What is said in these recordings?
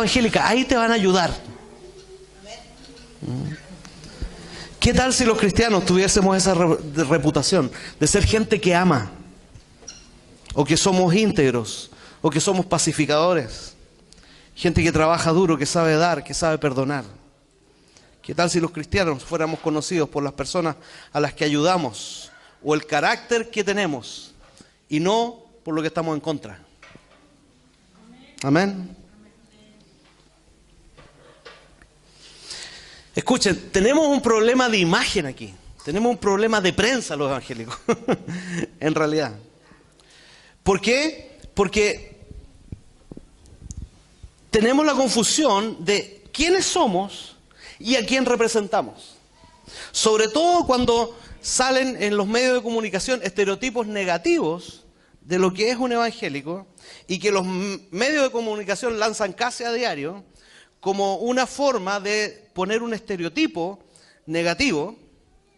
evangélica, ahí te van a ayudar. ¿Qué tal si los cristianos tuviésemos esa reputación de ser gente que ama? O que somos íntegros, o que somos pacificadores. Gente que trabaja duro, que sabe dar, que sabe perdonar. ¿Qué tal si los cristianos fuéramos conocidos por las personas a las que ayudamos? O el carácter que tenemos, y no por lo que estamos en contra. Amén. Escuchen, tenemos un problema de imagen aquí. Tenemos un problema de prensa los evangélicos. En realidad. ¿Por qué? Porque tenemos la confusión de quiénes somos y a quién representamos. Sobre todo cuando salen en los medios de comunicación estereotipos negativos de lo que es un evangélico y que los medios de comunicación lanzan casi a diario como una forma de poner un estereotipo negativo,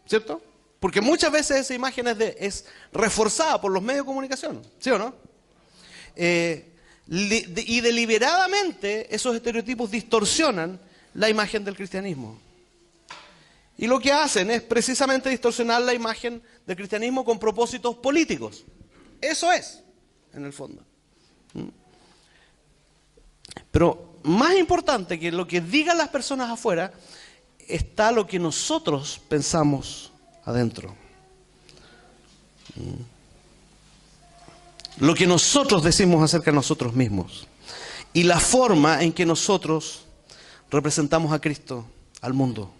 ¿cierto? Porque muchas veces esa imagen es reforzada por los medios de comunicación, ¿sí o no? Y deliberadamente esos estereotipos distorsionan la imagen del cristianismo. Y lo que hacen es precisamente distorsionar la imagen del cristianismo con propósitos políticos. Eso es, en el fondo. Pero más importante que lo que digan las personas afuera, está lo que nosotros pensamos adentro. Lo que nosotros decimos acerca de nosotros mismos. Y la forma en que nosotros representamos a Cristo al mundo.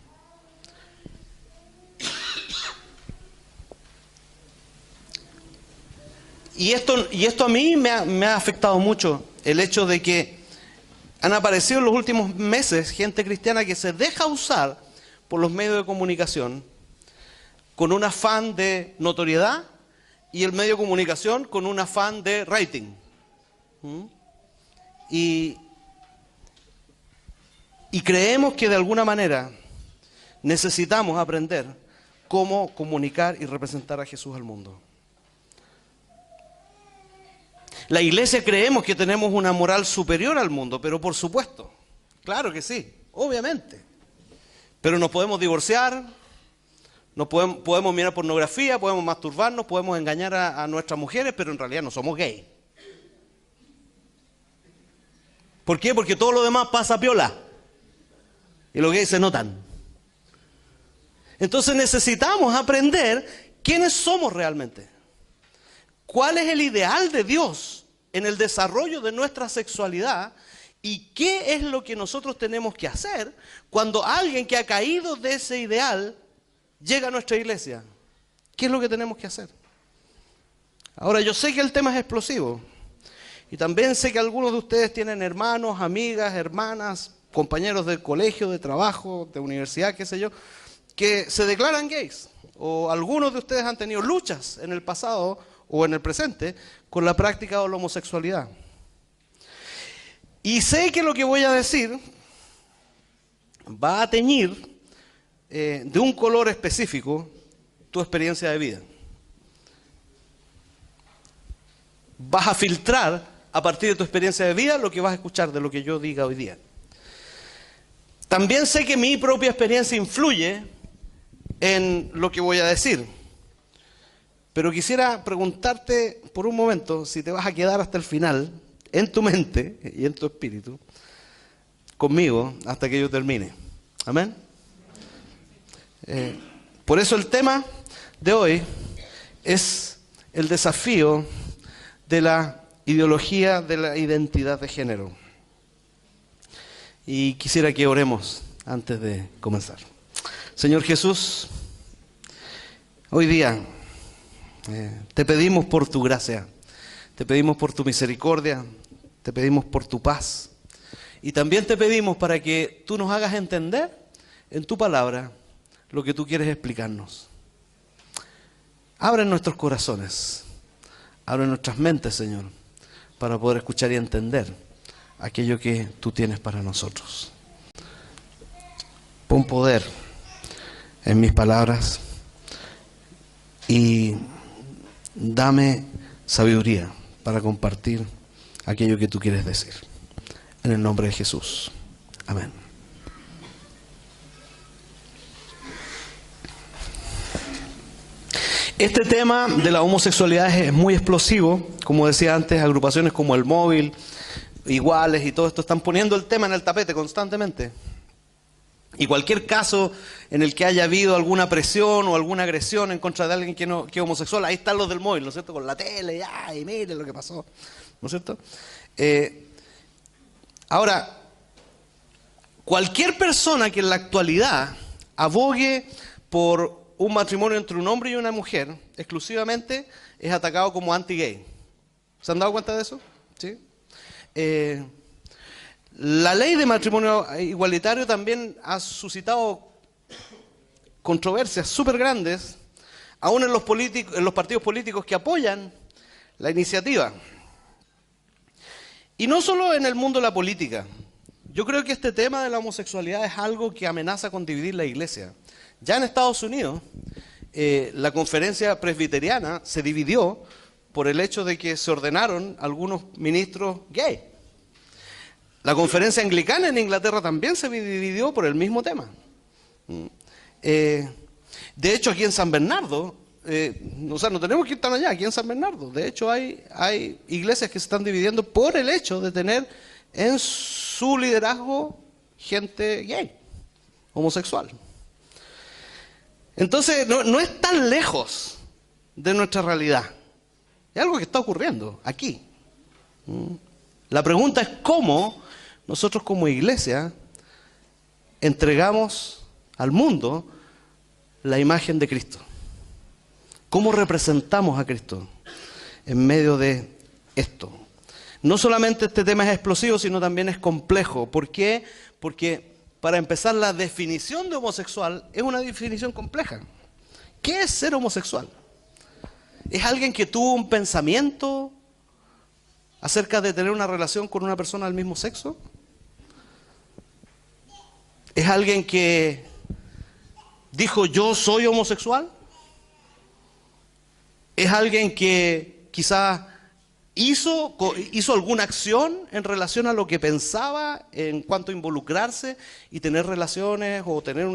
Y esto a mí me ha afectado mucho, el hecho de que han aparecido en los últimos meses gente cristiana que se deja usar por los medios de comunicación con un afán de notoriedad y el medio de comunicación con un afán de rating. Y creemos que de alguna manera necesitamos aprender cómo comunicar y representar a Jesús al mundo. La iglesia creemos que tenemos una moral superior al mundo, pero por supuesto, claro que sí, obviamente. Pero nos podemos divorciar, podemos mirar pornografía, podemos masturbarnos, podemos engañar a nuestras mujeres, pero en realidad no somos gays. ¿Por qué? Porque todo lo demás pasa piola. Y los gays se notan. Entonces necesitamos aprender quiénes somos realmente. ¿Cuál es el ideal de Dios en el desarrollo de nuestra sexualidad? ¿Y qué es lo que nosotros tenemos que hacer cuando alguien que ha caído de ese ideal llega a nuestra iglesia? ¿Qué es lo que tenemos que hacer? Ahora, yo sé que el tema es explosivo. Y también sé que algunos de ustedes tienen hermanos, amigas, hermanas, compañeros del colegio, de trabajo, de universidad, qué sé yo, que se declaran gays. O algunos de ustedes han tenido luchas en el pasado o en el presente con la práctica de la homosexualidad. Y sé que lo que voy a decir va a teñir de un color específico tu experiencia de vida. Vas a filtrar a partir de tu experiencia de vida lo que vas a escuchar de lo que yo diga hoy día. También sé que mi propia experiencia influye en lo que voy a decir. Pero quisiera preguntarte por un momento si te vas a quedar hasta el final, en tu mente y en tu espíritu, conmigo hasta que yo termine. ¿Amén? Por eso el tema de hoy es el desafío de la ideología de la identidad de género. Y quisiera que oremos antes de comenzar. Señor Jesús, hoy día te pedimos por tu gracia, te pedimos por tu misericordia, te pedimos por tu paz. Y también te pedimos para que tú nos hagas entender en tu palabra lo que tú quieres explicarnos. Abre nuestros corazones, abre nuestras mentes, Señor, para poder escuchar y entender aquello que tú tienes para nosotros. Pon poder en mis palabras y dame sabiduría para compartir aquello que tú quieres decir. en el nombre de Jesús. Amén. Este tema de la homosexualidad es muy explosivo. Como decía antes, agrupaciones como El Móvil, Iguales y todo esto están poniendo el tema en el tapete constantemente. Y cualquier caso en el que haya habido alguna presión o alguna agresión en contra de alguien que es homosexual, ahí están los del Móvil, ¿no es cierto? Con la tele, y miren lo que pasó, ¿no es cierto? Ahora, cualquier persona que en la actualidad abogue por un matrimonio entre un hombre y una mujer, exclusivamente es atacado como anti-gay. ¿Se han dado cuenta de eso? ¿Sí? La ley de matrimonio igualitario también ha suscitado controversias súper grandes, aún en los partidos políticos que apoyan la iniciativa. Y no solo en el mundo de la política. Yo creo que este tema de la homosexualidad es algo que amenaza con dividir la iglesia. Ya en Estados Unidos, la conferencia presbiteriana se dividió por el hecho de que se ordenaron algunos ministros gay. La conferencia anglicana en Inglaterra también se dividió por el mismo tema. De hecho, aquí en San Bernardo, no tenemos que ir tan allá, aquí en San Bernardo, de hecho hay iglesias que se están dividiendo por el hecho de tener en su liderazgo gente gay, homosexual. Entonces, no es tan lejos de nuestra realidad. Es algo que está ocurriendo aquí. La pregunta es cómo nosotros como iglesia entregamos al mundo la imagen de Cristo. ¿Cómo representamos a Cristo en medio de esto? No solamente este tema es explosivo, sino también es complejo. ¿Por qué? Porque, para empezar, la definición de homosexual es una definición compleja. ¿Qué es ser homosexual? ¿Es alguien que tuvo un pensamiento acerca de tener una relación con una persona del mismo sexo? ¿Es alguien que dijo yo soy homosexual? ¿Es alguien que quizás hizo alguna acción en relación a lo que pensaba en cuanto a involucrarse y tener relaciones o tener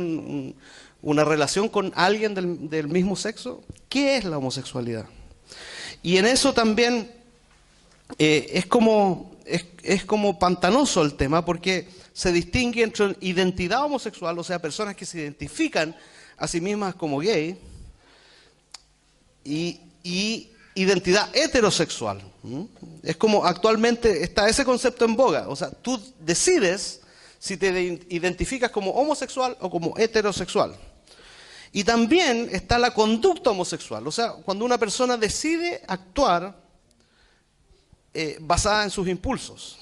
una relación con alguien del mismo sexo? ¿Qué es la homosexualidad? Y en eso también es como pantanoso el tema, porque se distingue entre identidad homosexual, o sea, personas que se identifican a sí mismas como gay, y identidad heterosexual. Es como actualmente está ese concepto en boga, o sea, tú decides si te identificas como homosexual o como heterosexual. Y también está la conducta homosexual, o sea, cuando una persona decide actuar basada en sus impulsos,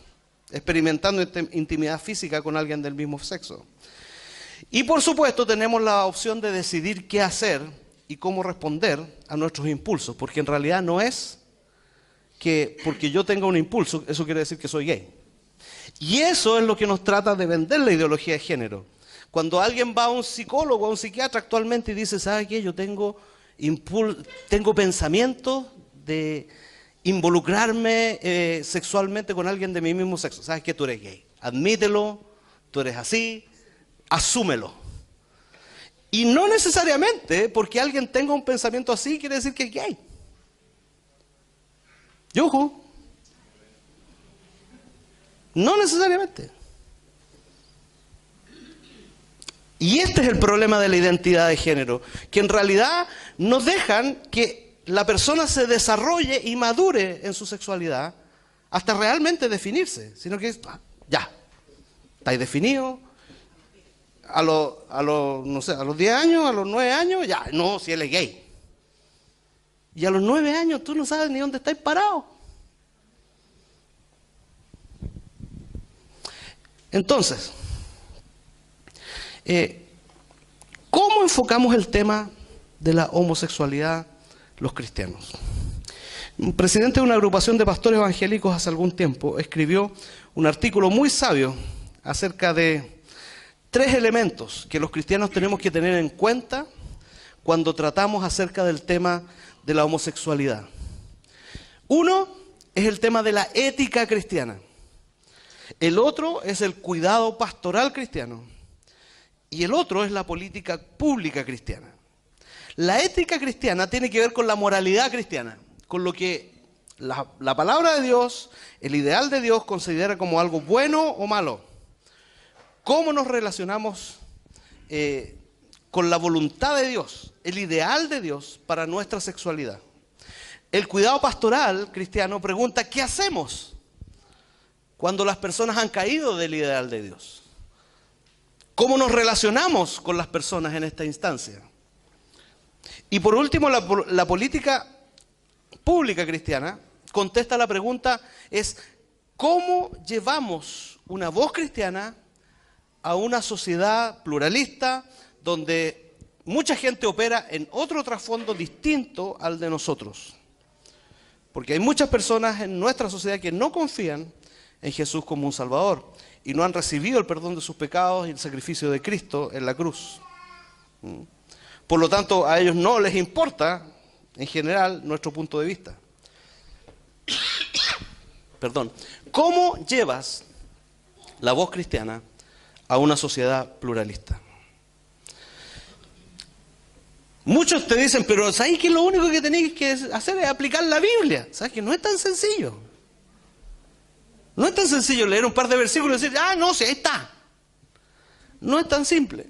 experimentando intimidad física con alguien del mismo sexo. Y por supuesto tenemos la opción de decidir qué hacer y cómo responder a nuestros impulsos, porque en realidad no es que porque yo tenga un impulso, eso quiere decir que soy gay. Y eso es lo que nos trata de vender la ideología de género. Cuando alguien va a un psicólogo, a un psiquiatra actualmente y dice, ¿sabe qué? Yo tengo pensamientos de involucrarme sexualmente con alguien de mi mismo sexo. ¿Sabes qué? Tú eres gay. Admítelo, tú eres así, asúmelo. Y no necesariamente porque alguien tenga un pensamiento así quiere decir que es gay. Y ojo, no necesariamente. Y este es el problema de la identidad de género, que en realidad no dejan que la persona se desarrolle y madure en su sexualidad hasta realmente definirse, sino que ya, estáis definido, a los 10 años, a los 9 años, ya, no, si él es gay. Y a los 9 años tú no sabes ni dónde estáis parados. Entonces, ¿cómo enfocamos el tema de la homosexualidad los cristianos? Un presidente de una agrupación de pastores evangélicos hace algún tiempo escribió un artículo muy sabio acerca de 3 elementos que los cristianos tenemos que tener en cuenta cuando tratamos acerca del tema de la homosexualidad. Uno es el tema de la ética cristiana. El otro es el cuidado pastoral cristiano. Y el otro es la política pública cristiana. La ética cristiana tiene que ver con la moralidad cristiana, con lo que la palabra de Dios, el ideal de Dios considera como algo bueno o malo. ¿Cómo nos relacionamos con la voluntad de Dios, el ideal de Dios para nuestra sexualidad? El cuidado pastoral cristiano pregunta, ¿qué hacemos cuando las personas han caído del ideal de Dios? ¿Cómo nos relacionamos con las personas en esta instancia? Y por último, la política pública cristiana contesta la pregunta, es ¿cómo llevamos una voz cristiana a una sociedad pluralista donde mucha gente opera en otro trasfondo distinto al de nosotros? Porque hay muchas personas en nuestra sociedad que no confían en Jesús como un Salvador y no han recibido el perdón de sus pecados y el sacrificio de Cristo en la cruz. Por lo tanto, a ellos no les importa, en general, nuestro punto de vista. Perdón. ¿Cómo llevas la voz cristiana a una sociedad pluralista? Muchos te dicen, pero ¿sabes que lo único que tenéis que hacer es aplicar la Biblia? ¿Sabes que no es tan sencillo? No es tan sencillo leer un par de versículos y decir, no, sí, ahí está. No es tan simple.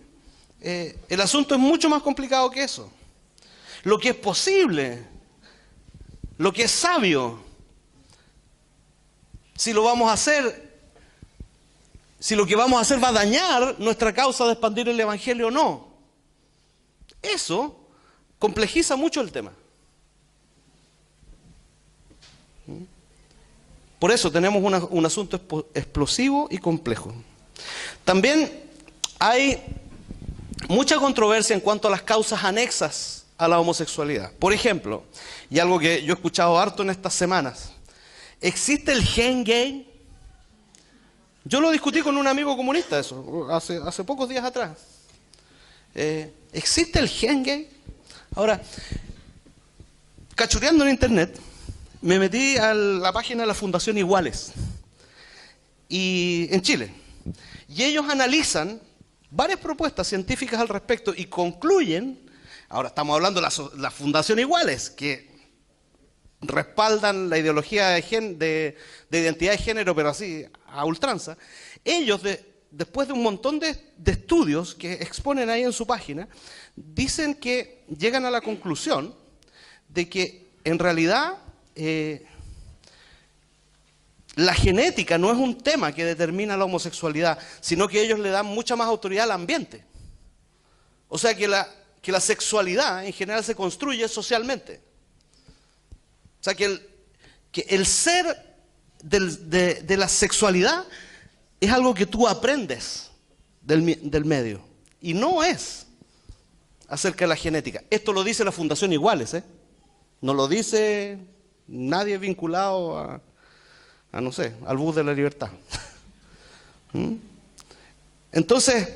El asunto es mucho más complicado que eso. Lo que es posible, lo que es sabio, si lo vamos a hacer, si lo que vamos a hacer va a dañar nuestra causa de expandir el Evangelio o no. Eso complejiza mucho el tema. Por eso tenemos un asunto explosivo y complejo. También hay mucha controversia en cuanto a las causas anexas a la homosexualidad. Por ejemplo, y algo que yo he escuchado harto en estas semanas, ¿existe el gen gay? Yo lo discutí con un amigo comunista eso, hace pocos días atrás. ¿Existe el gen gay? Ahora, cachureando en internet, me metí a la página de la Fundación Iguales, y en Chile. Y ellos analizan varias propuestas científicas al respecto y concluyen, ahora estamos hablando de la Fundación Iguales, que respaldan la ideología de identidad de género, pero así, a ultranza. Ellos, después de un montón de estudios que exponen ahí en su página, dicen que llegan a la conclusión de que en realidad la genética no es un tema que determina la homosexualidad, sino que ellos le dan mucha más autoridad al ambiente. O sea que la sexualidad en general se construye socialmente. O sea que el ser de la sexualidad es algo que tú aprendes del medio. Y no es acerca de la genética. Esto lo dice la Fundación Iguales, ¿eh? No lo dice nadie vinculado a no sé, al bus de la libertad. Entonces,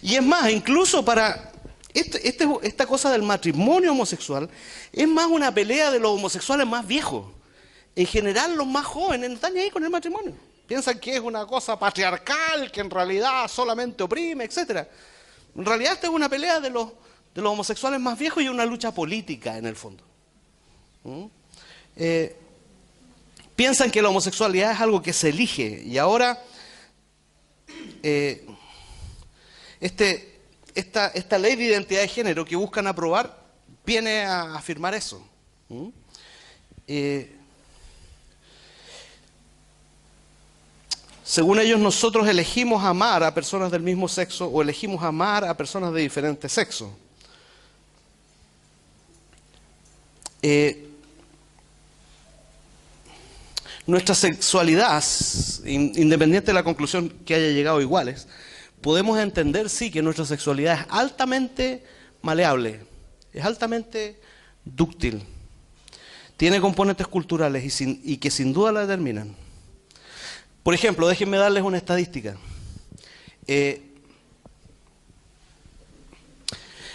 y es más, incluso para esta cosa del matrimonio homosexual, es más una pelea de los homosexuales más viejos. En general, los más jóvenes no están ni ahí con el matrimonio. Piensan que es una cosa patriarcal, que en realidad solamente oprime, etc. En realidad, esta es una pelea de los homosexuales más viejos y una lucha política, en el fondo. Piensan que la homosexualidad es algo que se elige, y ahora esta ley de identidad de género que buscan aprobar viene a afirmar eso. Según ellos, nosotros elegimos amar a personas del mismo sexo o elegimos amar a personas de diferente sexo. Nuestra sexualidad, independiente de la conclusión que haya llegado Iguales, podemos entender, sí, que nuestra sexualidad es altamente maleable, es altamente dúctil, tiene componentes culturales y que sin duda la determinan. Por ejemplo, déjenme darles una estadística.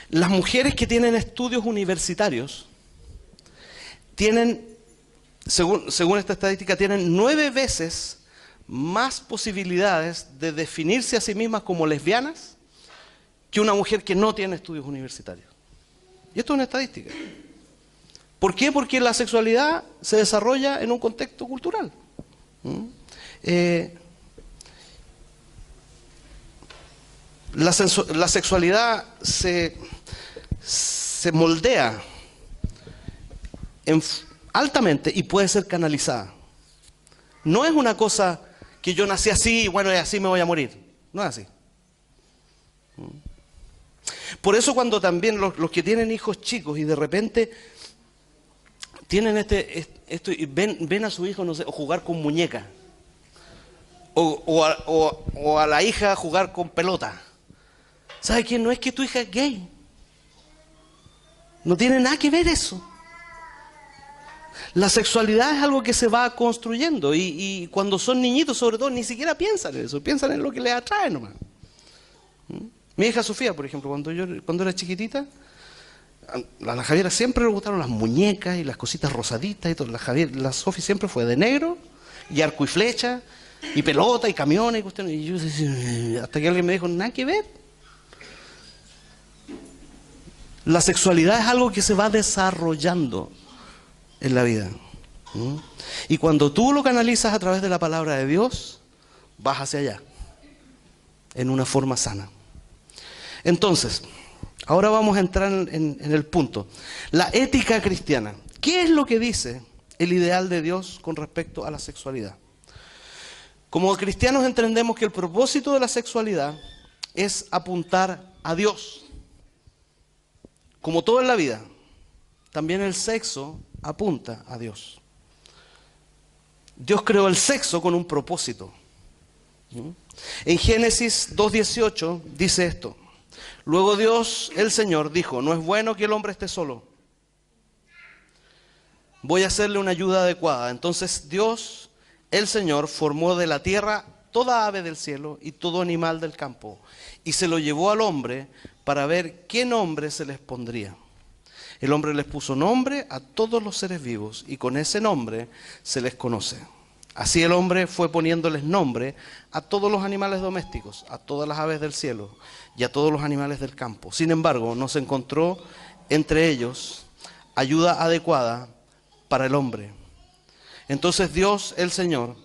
Las mujeres que tienen estudios universitarios tienen, según esta estadística, tienen 9 veces más posibilidades de definirse a sí mismas como lesbianas que una mujer que no tiene estudios universitarios. Y esto es una estadística. ¿Por qué? Porque la sexualidad se desarrolla en un contexto cultural. La sexualidad se moldea altamente y puede ser canalizada. No es una cosa que yo nací así y bueno, y así me voy a morir. No es así. Por eso cuando también los que tienen hijos chicos y de repente tienen esto y ven a su hijo, no sé, o jugar con muñeca, o a la hija jugar con pelota. ¿Sabe qué? No es que tu hija es gay. No tiene nada que ver eso. La sexualidad es algo que se va construyendo y cuando son niñitos sobre todo ni siquiera piensan en eso, piensan en lo que les atrae nomás. Mi hija Sofía, por ejemplo, cuando era chiquitita, a la Javiera siempre le gustaron las muñecas y las cositas rosaditas y todo. La Sofía siempre fue de negro y arco y flecha y pelota y camiones y cuestiones. Y yo decía, hasta que alguien me dijo, nada que ver. La sexualidad es algo que se va desarrollando en la vida. Y cuando tú lo canalizas a través de la palabra de Dios, vas hacia allá, en una forma sana. Entonces, ahora vamos a entrar en el punto. La ética cristiana. ¿Qué es lo que dice el ideal de Dios con respecto a la sexualidad? Como cristianos entendemos que el propósito de la sexualidad es apuntar a Dios. Como todo en la vida, también el sexo apunta a Dios. Dios creó el sexo con un propósito. En Génesis 2:18 dice esto. Luego Dios, el Señor, dijo, no es bueno que el hombre esté solo. Voy a hacerle una ayuda adecuada. Entonces Dios, el Señor, formó de la tierra toda ave del cielo y todo animal del campo. Y se lo llevó al hombre para ver qué nombre se les pondría. El hombre les puso nombre a todos los seres vivos y con ese nombre se les conoce. Así el hombre fue poniéndoles nombre a todos los animales domésticos, a todas las aves del cielo y a todos los animales del campo. Sin embargo, no se encontró entre ellos ayuda adecuada para el hombre. Entonces Dios, el Señor,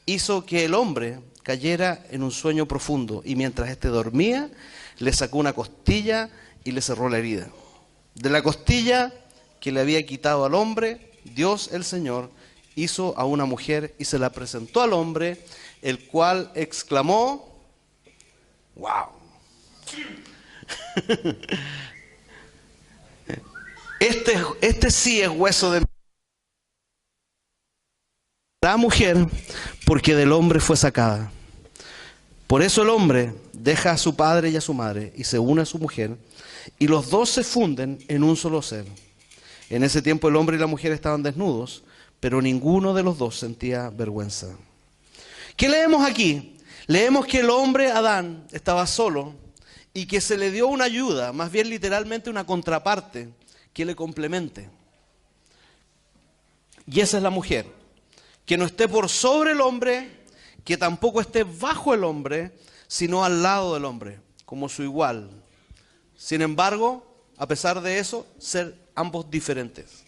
hizo que el hombre cayera en un sueño profundo y mientras éste dormía, le sacó una costilla y le cerró la herida. De la costilla que le había quitado al hombre, Dios, el Señor, hizo a una mujer y se la presentó al hombre, el cual exclamó, ¡wow! Este sí es hueso de la mujer, porque del hombre fue sacada. Por eso el hombre deja a su padre y a su madre y se une a su mujer, y los dos se funden en un solo ser. En ese tiempo el hombre y la mujer estaban desnudos, pero ninguno de los dos sentía vergüenza. ¿Qué leemos aquí? Leemos que el hombre, Adán, estaba solo y que se le dio una ayuda, más bien literalmente una contraparte, que le complemente. Y esa es la mujer, que no esté por sobre el hombre, que tampoco esté bajo el hombre, sino al lado del hombre, como su igual. Sin embargo, a pesar de eso, ser ambos diferentes,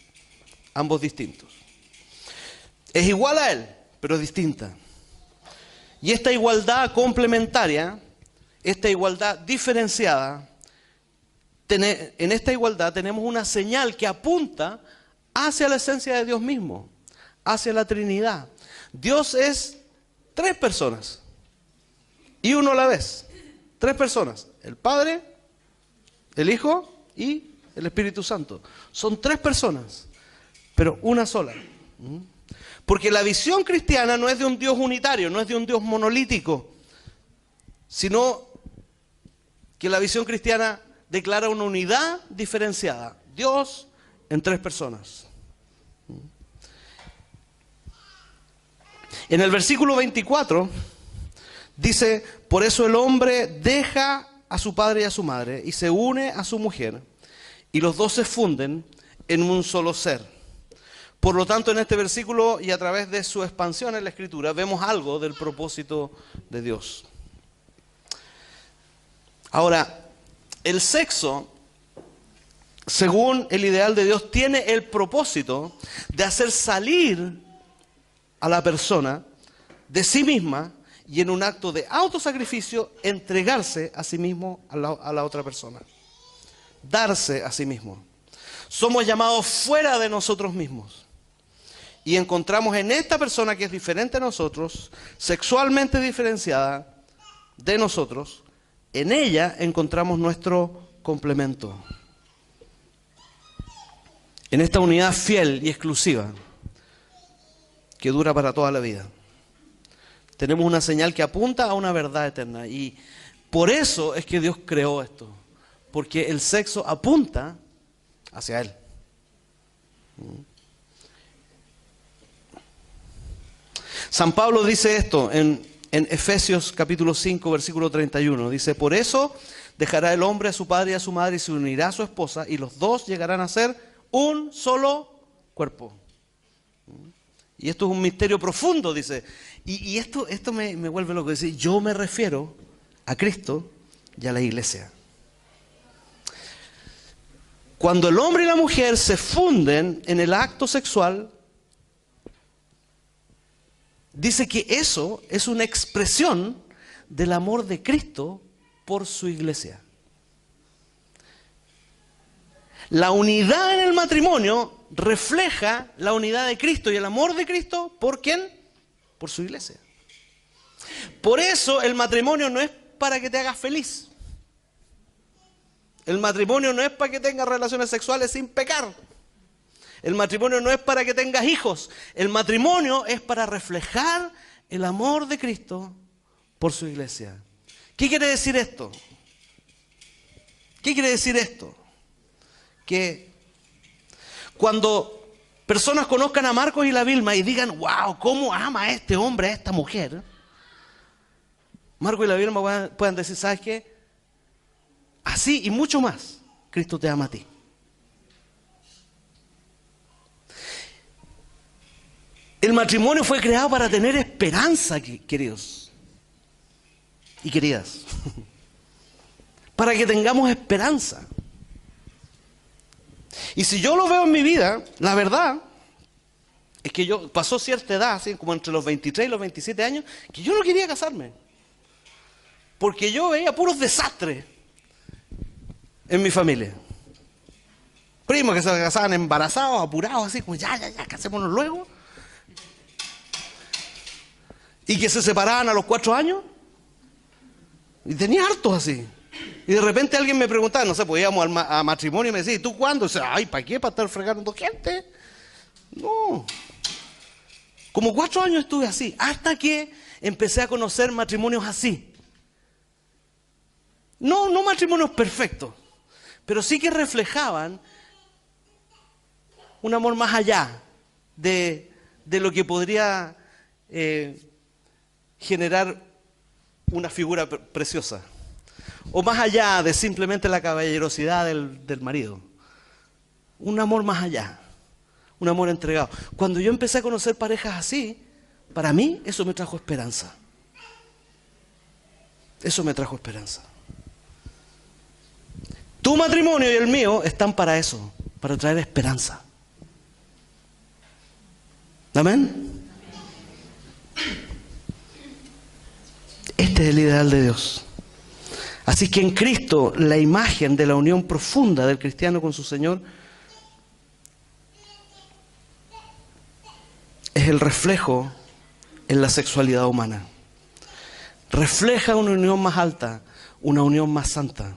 ambos distintos. Es igual a él, pero es distinta. Y esta igualdad complementaria, esta igualdad diferenciada, en esta igualdad tenemos una señal que apunta hacia la esencia de Dios mismo, hacia la Trinidad. Dios es tres personas y uno a la vez. Tres personas, el Padre, el Hijo y el Espíritu Santo. Son tres personas, pero una sola. Porque la visión cristiana no es de un Dios unitario, no es de un Dios monolítico, sino que la visión cristiana declara una unidad diferenciada. Dios en tres personas. En el versículo 24 dice, por eso el hombre deja a su padre y a su madre y se une a su mujer y los dos se funden en un solo ser. Por lo tanto, en este versículo y a través de su expansión en la Escritura, vemos algo del propósito de Dios. Ahora, el sexo, según el ideal de Dios, tiene el propósito de hacer salir a la persona de sí misma y en un acto de autosacrificio entregarse a sí mismo a la otra persona. Darse a sí mismo. Somos llamados fuera de nosotros mismos. Y encontramos en esta persona que es diferente a nosotros, sexualmente diferenciada de nosotros, en ella encontramos nuestro complemento. En esta unidad fiel y exclusiva que dura para toda la vida. Tenemos una señal que apunta a una verdad eterna. Y por eso es que Dios creó esto. Porque el sexo apunta hacia Él. San Pablo dice esto en Efesios capítulo 5, versículo 31. Dice, por eso dejará el hombre a su padre y a su madre y se unirá a su esposa y los dos llegarán a ser un solo cuerpo. Y esto es un misterio profundo, dice. Y esto me vuelve loco. Dice, yo me refiero a Cristo y a la iglesia. Cuando el hombre y la mujer se funden en el acto sexual, dice que eso es una expresión del amor de Cristo por su iglesia. La unidad en el matrimonio refleja la unidad de Cristo y el amor de Cristo, ¿por quién? Por su iglesia. Por eso el matrimonio no es para que te hagas feliz. El matrimonio no es para que tengas relaciones sexuales sin pecar. El matrimonio no es para que tengas hijos. El matrimonio es para reflejar el amor de Cristo por su iglesia. ¿Qué quiere decir esto? ¿Qué quiere decir esto? Que cuando personas conozcan a Marcos y la Vilma y digan, wow, ¿cómo ama a este hombre, a esta mujer? Marcos y la Vilma puedan decir, ¿sabes qué? Así y mucho más, Cristo te ama a ti. El matrimonio fue creado para tener esperanza, queridos y queridas. Para que tengamos esperanza. Y si yo lo veo en mi vida, la verdad es que yo pasó cierta edad, así como entre los 23 y los 27 años, que yo no quería casarme. Porque yo veía puros desastres en mi familia. Primos que se casaban embarazados, apurados, así como ya, casémonos luego. Y que se separaban a los 4 años. Y tenía hartos así. Y de repente alguien me preguntaba, no sé, pues íbamos a matrimonio y me decía, ¿y tú cuándo? Y decía, ay, ¿para qué? ¿Para estar fregando gente? No. Como 4 años estuve así, hasta que empecé a conocer matrimonios así. No matrimonios perfectos, pero sí que reflejaban un amor más allá de lo que podría generar una figura preciosa. O más allá de simplemente la caballerosidad del marido. Un amor más allá. Un amor entregado. Cuando yo empecé a conocer parejas así, para mí eso me trajo esperanza. Eso me trajo esperanza. Tu matrimonio y el mío están para eso, para traer esperanza. ¿Amén? Este es el ideal de Dios. Así que en Cristo, la imagen de la unión profunda del cristiano con su Señor es el reflejo en la sexualidad humana. Refleja una unión más alta, una unión más santa.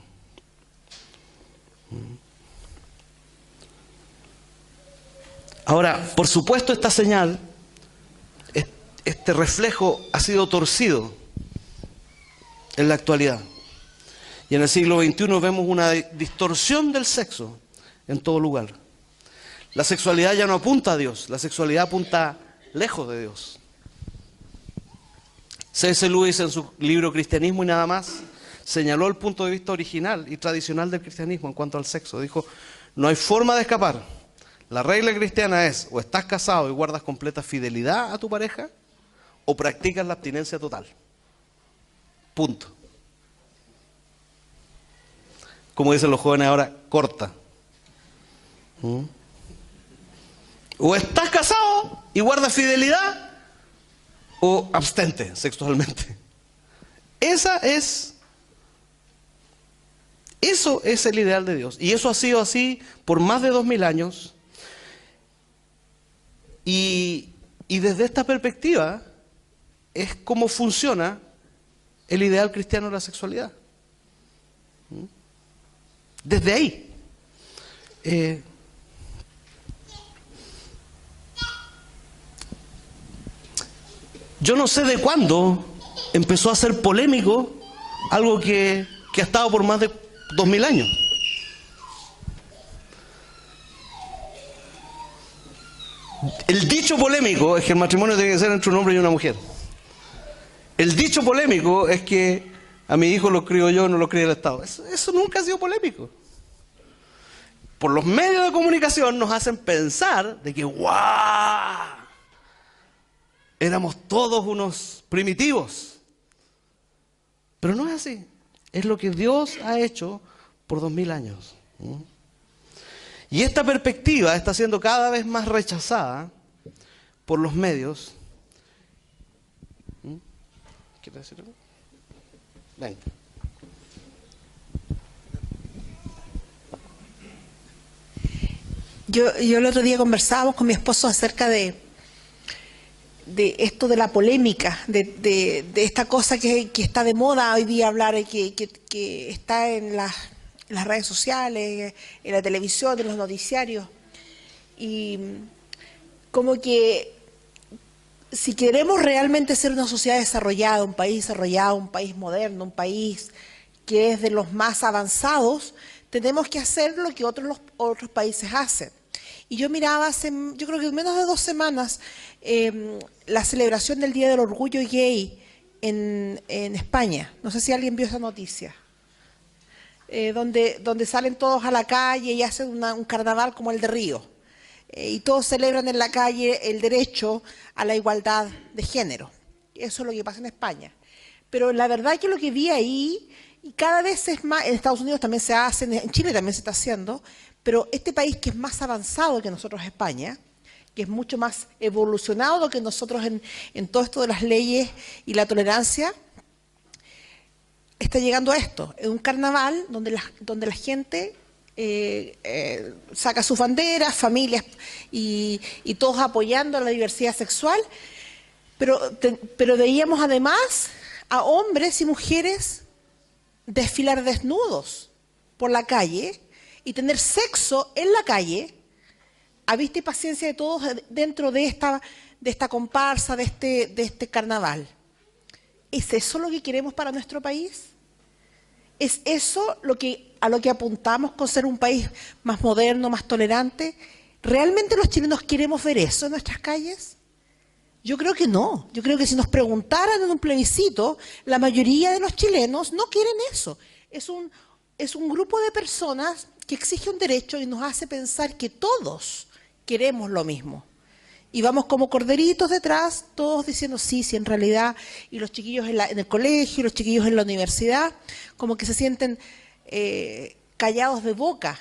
Ahora, por supuesto, esta señal, este reflejo ha sido torcido en la actualidad. Y en el siglo XXI vemos una distorsión del sexo en todo lugar. La sexualidad ya no apunta a Dios, la sexualidad apunta lejos de Dios. C.S. Lewis en su libro Cristianismo y nada más señaló el punto de vista original y tradicional del cristianismo en cuanto al sexo. Dijo, no hay forma de escapar. La regla cristiana es, o estás casado y guardas completa fidelidad a tu pareja, o practicas la abstinencia total. Punto. Como dicen los jóvenes ahora, corta. O estás casado y guardas fidelidad, o abstente sexualmente. Eso es el ideal de Dios. Y eso ha sido así por más de 2000 años. Y desde esta perspectiva es como funciona el ideal cristiano de la sexualidad. Desde ahí. Yo no sé de cuándo empezó a ser polémico algo que ha estado por más de 2000 años. El dicho polémico es que el matrimonio tiene que ser entre un hombre y una mujer. El dicho polémico es que a mi hijo lo crío yo, no lo cría el Estado. Eso nunca ha sido polémico. Por los medios de comunicación nos hacen pensar de que ¡guau! Éramos todos unos primitivos. Pero no es así. Es lo que Dios ha hecho por 2000 años. Y esta perspectiva está siendo cada vez más rechazada por los medios. ¿Quieres decir algo? Venga. Yo el otro día conversábamos con mi esposo acerca de esto de la polémica, de esta cosa que está de moda hoy día hablar, que está en las redes sociales, en la televisión, en los noticiarios. Y como que si queremos realmente ser una sociedad desarrollada, un país moderno, un país que es de los más avanzados, tenemos que hacer lo que otros países hacen. Y yo miraba yo creo que en menos de 2 semanas, la celebración del Día del Orgullo Gay en España. No sé si alguien vio esa noticia. Donde salen todos a la calle y hacen un carnaval como el de Río. Y todos celebran en la calle el derecho a la igualdad de género. Eso es lo que pasa en España. Pero la verdad que lo que vi ahí, y cada vez es más, en Estados Unidos también se hace, en Chile también se está haciendo, pero este país que es más avanzado que nosotros, España, que es mucho más evolucionado que nosotros en todo esto de las leyes y la tolerancia, está llegando a esto, en un carnaval donde la gente saca sus banderas, familias y todos apoyando a la diversidad sexual, pero veíamos además a hombres y mujeres desfilar desnudos por la calle y tener sexo en la calle, a vista y paciencia de todos dentro de esta comparsa, de este carnaval. ¿Es eso lo que queremos para nuestro país? ¿Es eso a lo que apuntamos con ser un país más moderno, más tolerante? ¿Realmente los chilenos queremos ver eso en nuestras calles? Yo creo que no. Yo creo que si nos preguntaran en un plebiscito, la mayoría de los chilenos no quieren eso. Es un grupo de personas que exige un derecho y nos hace pensar que todos queremos lo mismo. Y vamos como corderitos detrás, todos diciendo sí, en realidad, y los chiquillos en el colegio, y los chiquillos en la universidad, como que se sienten callados de boca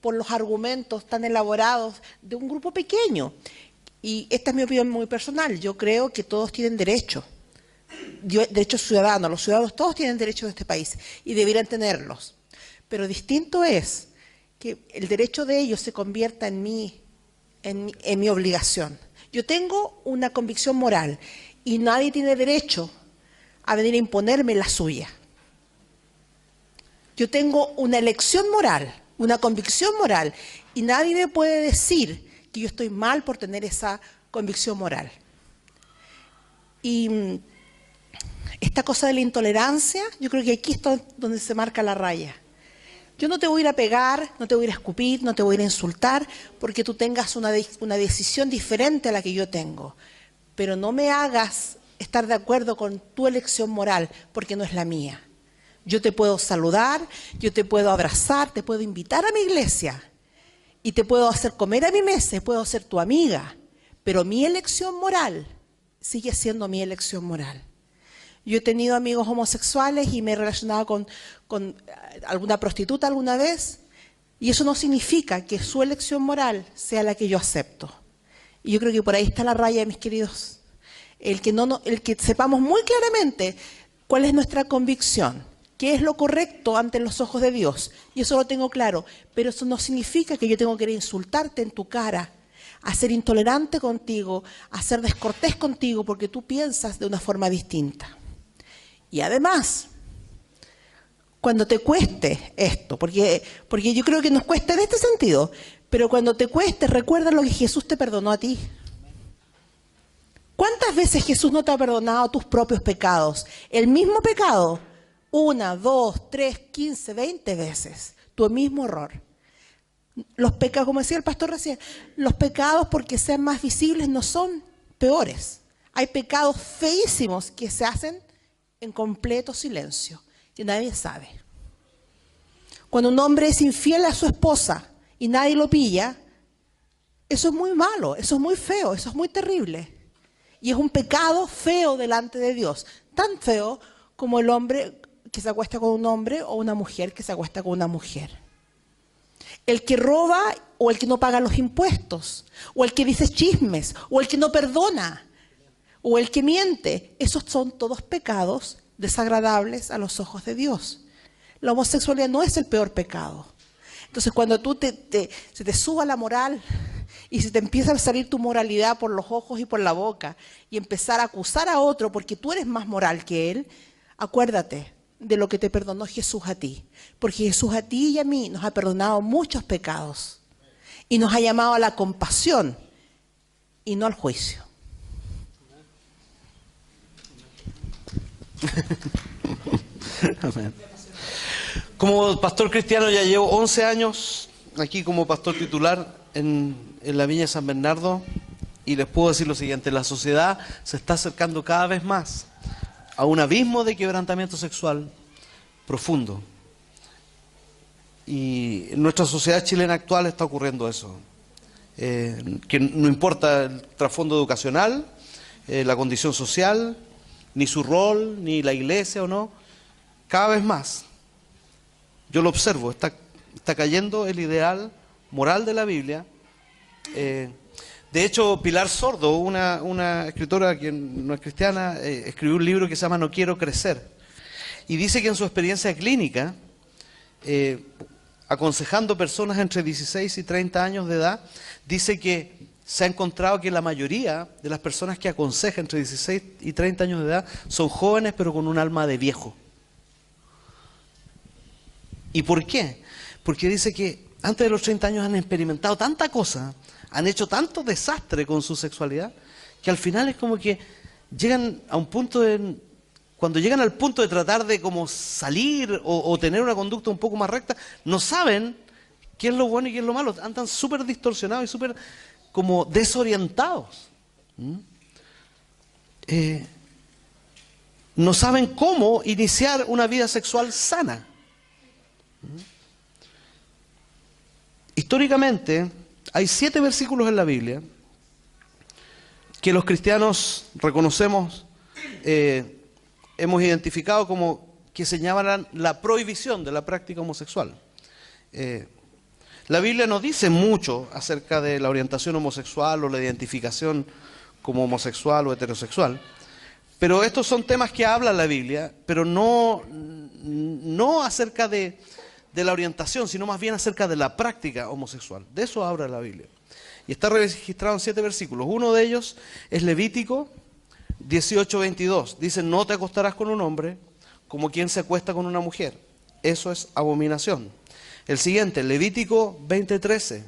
por los argumentos tan elaborados de un grupo pequeño. Y esta es mi opinión muy personal. Yo creo que todos tienen derecho, derechos ciudadanos. Los ciudadanos todos tienen derechos de este país y deberían tenerlos. Pero distinto es que el derecho de ellos se convierta en mi obligación. Yo tengo una convicción moral y nadie tiene derecho a venir a imponerme la suya. Yo tengo una elección moral, una convicción moral y nadie me puede decir que yo estoy mal por tener esa convicción moral. Y esta cosa de la intolerancia, yo creo que aquí es donde se marca la raya. Yo no te voy a ir a pegar, no te voy a ir a escupir, no te voy a ir a insultar porque tú tengas una decisión diferente a la que yo tengo. Pero no me hagas estar de acuerdo con tu elección moral porque no es la mía. Yo te puedo saludar, yo te puedo abrazar, te puedo invitar a mi iglesia y te puedo hacer comer a mi mesa, puedo ser tu amiga, pero mi elección moral sigue siendo mi elección moral. Yo he tenido amigos homosexuales y me he relacionado con alguna prostituta alguna vez, y eso no significa que su elección moral sea la que yo acepto. Y yo creo que por ahí está la raya, mis queridos. El que sepamos muy claramente cuál es nuestra convicción, qué es lo correcto ante los ojos de Dios. Y eso lo tengo claro, pero eso no significa que yo tengo que insultarte en tu cara, a ser intolerante contigo, a ser descortés contigo porque tú piensas de una forma distinta. Y además, cuando te cueste esto, porque yo creo que nos cuesta en este sentido, pero cuando te cueste, recuerda lo que Jesús te perdonó a ti. ¿Cuántas veces Jesús no te ha perdonado tus propios pecados? El mismo pecado, 1, 2, 3, 15, 20 veces, tu mismo error. Los pecados, como decía el pastor recién, los pecados porque sean más visibles no son peores. Hay pecados feísimos que se hacen en completo silencio y nadie sabe. Cuando un hombre es infiel a su esposa y nadie lo pilla, eso es muy malo, eso es muy feo, eso es muy terrible. Y es un pecado feo delante de Dios, tan feo como el hombre que se acuesta con un hombre o una mujer que se acuesta con una mujer. El que roba o el que no paga los impuestos, o el que dice chismes, o el que no perdona, o el que miente, esos son todos pecados desagradables a los ojos de Dios. La homosexualidad no es el peor pecado. Entonces cuando tú se te suba la moral y se te empieza a salir tu moralidad por los ojos y por la boca y empezar a acusar a otro porque tú eres más moral que él, acuérdate de lo que te perdonó Jesús a ti. Porque Jesús a ti y a mí nos ha perdonado muchos pecados y nos ha llamado a la compasión y no al juicio. Amén. Como pastor cristiano ya llevo 11 años aquí como pastor titular en la Viña de San Bernardo y les puedo decir lo siguiente: la sociedad se está acercando cada vez más a un abismo de quebrantamiento sexual profundo. Y en nuestra sociedad chilena actual está ocurriendo eso. Que no importa el trasfondo educacional, la condición social, ni su rol, ni la iglesia o no, cada vez más. Yo lo observo, está cayendo el ideal moral de la Biblia. De hecho, Pilar Sordo, una escritora que no es cristiana, escribió un libro que se llama No quiero crecer. Y dice que en su experiencia clínica, aconsejando personas entre 16 y 30 años de edad, dice que se ha encontrado que la mayoría de las personas que aconseja entre 16 y 30 años de edad son jóvenes pero con un alma de viejo. ¿Y por qué? Porque dice que antes de los 30 años han experimentado tanta cosa, han hecho tanto desastre con su sexualidad, que al final es como que llegan a un punto cuando llegan al punto de tratar de como salir o tener una conducta un poco más recta, no saben qué es lo bueno y qué es lo malo, andan súper distorsionados y súper como desorientados. No saben cómo iniciar una vida sexual sana. Históricamente hay 7 versículos en la Biblia que los cristianos reconocemos, hemos identificado como que señalan la prohibición de la práctica homosexual. La Biblia no dice mucho acerca de la orientación homosexual o la identificación como homosexual o heterosexual, pero estos son temas que habla la Biblia, pero no acerca de la orientación, sino más bien acerca de la práctica homosexual. De eso habla la Biblia. Y está registrado en 7 versículos. Uno de ellos es Levítico 18:22. Dice: no te acostarás con un hombre como quien se acuesta con una mujer. Eso es abominación. El siguiente, Levítico 20:13.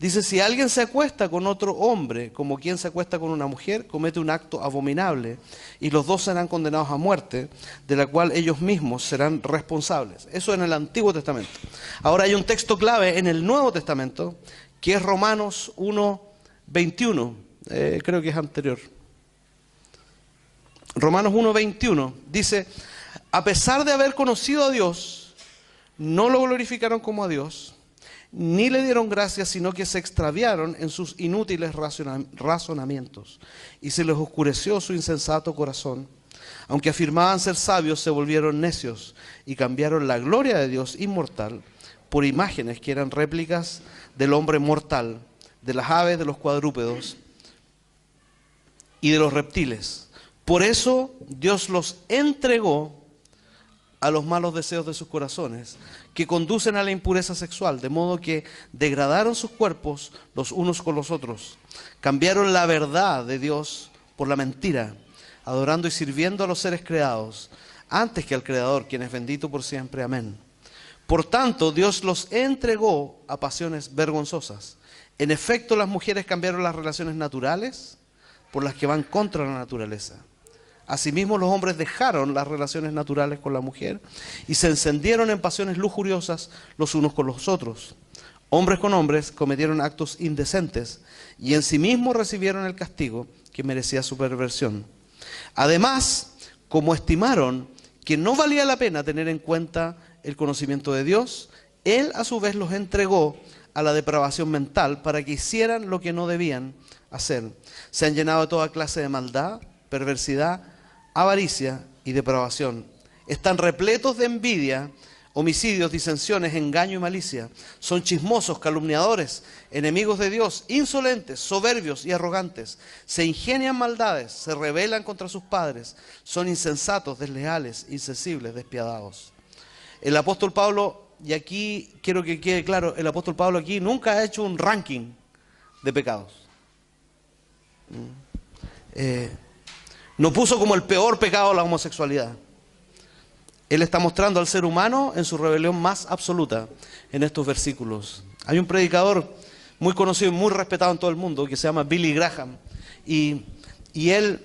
Dice: si alguien se acuesta con otro hombre como quien se acuesta con una mujer, comete un acto abominable y los dos serán condenados a muerte, de la cual ellos mismos serán responsables. Eso en el Antiguo Testamento. Ahora hay un texto clave en el Nuevo Testamento, que es Romanos 1:21. Creo que es anterior. Romanos 1:21 dice: a pesar de haber conocido a Dios, no lo glorificaron como a Dios, ni le dieron gracias, sino que se extraviaron en sus inútiles razonamientos, y se les oscureció su insensato corazón. Aunque afirmaban ser sabios, se volvieron necios y cambiaron la gloria de Dios inmortal por imágenes que eran réplicas del hombre mortal, de las aves, de los cuadrúpedos y de los reptiles. Por eso Dios los entregó a los malos deseos de sus corazones, que conducen a la impureza sexual, de modo que degradaron sus cuerpos los unos con los otros. Cambiaron la verdad de Dios por la mentira, adorando y sirviendo a los seres creados, antes que al Creador, quien es bendito por siempre. Amén. Por tanto, Dios los entregó a pasiones vergonzosas. En efecto, las mujeres cambiaron las relaciones naturales por las que van contra la naturaleza. Asimismo, los hombres dejaron las relaciones naturales con la mujer y se encendieron en pasiones lujuriosas los unos con los otros. Hombres con hombres cometieron actos indecentes y en sí mismos recibieron el castigo que merecía su perversión. Además, como estimaron que no valía la pena tener en cuenta el conocimiento de Dios, Él a su vez los entregó a la depravación mental para que hicieran lo que no debían hacer. Se han llenado de toda clase de maldad, perversidad, avaricia y depravación. Están repletos de envidia, homicidios, disensiones, engaño y malicia. Son chismosos, calumniadores, enemigos de Dios, insolentes, soberbios y arrogantes. Se ingenian maldades, se rebelan contra sus padres. Son insensatos, desleales, insensibles, despiadados. El apóstol Pablo, y aquí quiero que quede claro, el apóstol Pablo aquí nunca ha hecho un ranking de pecados. No puso como el peor pecado la homosexualidad. Él está mostrando al ser humano en su rebelión más absoluta en estos versículos. Hay un predicador muy conocido y muy respetado en todo el mundo que se llama Billy Graham. Y él,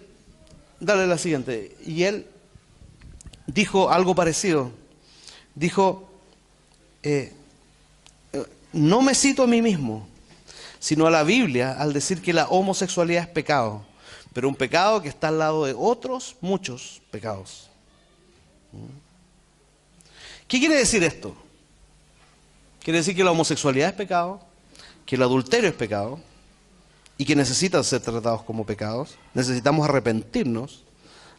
dale la siguiente, y él dijo algo parecido. Dijo, no me cito a mí mismo, sino a la Biblia al decir que la homosexualidad es pecado, pero un pecado que está al lado de otros muchos pecados. ¿Qué quiere decir esto? Quiere decir que la homosexualidad es pecado, que el adulterio es pecado y que necesitan ser tratados como pecados. Necesitamos arrepentirnos.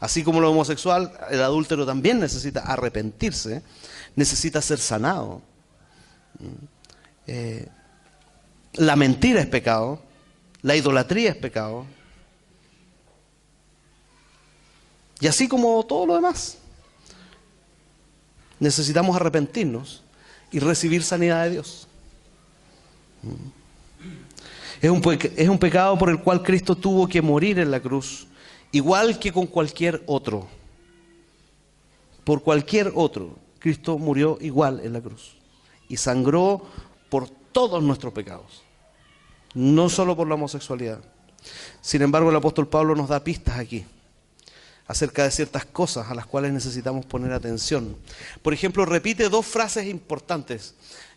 Así como lo homosexual, el adúltero también necesita arrepentirse, necesita ser sanado. La mentira es pecado, la idolatría es pecado. Y así como todo lo demás, necesitamos arrepentirnos y recibir sanidad de Dios. Es un pecado por el cual Cristo tuvo que morir en la cruz, igual que con cualquier otro. Por cualquier otro, Cristo murió igual en la cruz y sangró por todos nuestros pecados, no solo por la homosexualidad. Sin embargo, el apóstol Pablo nos da pistas aquí acerca de ciertas cosas a las cuales necesitamos poner atención. Por ejemplo, repite dos frases importantes.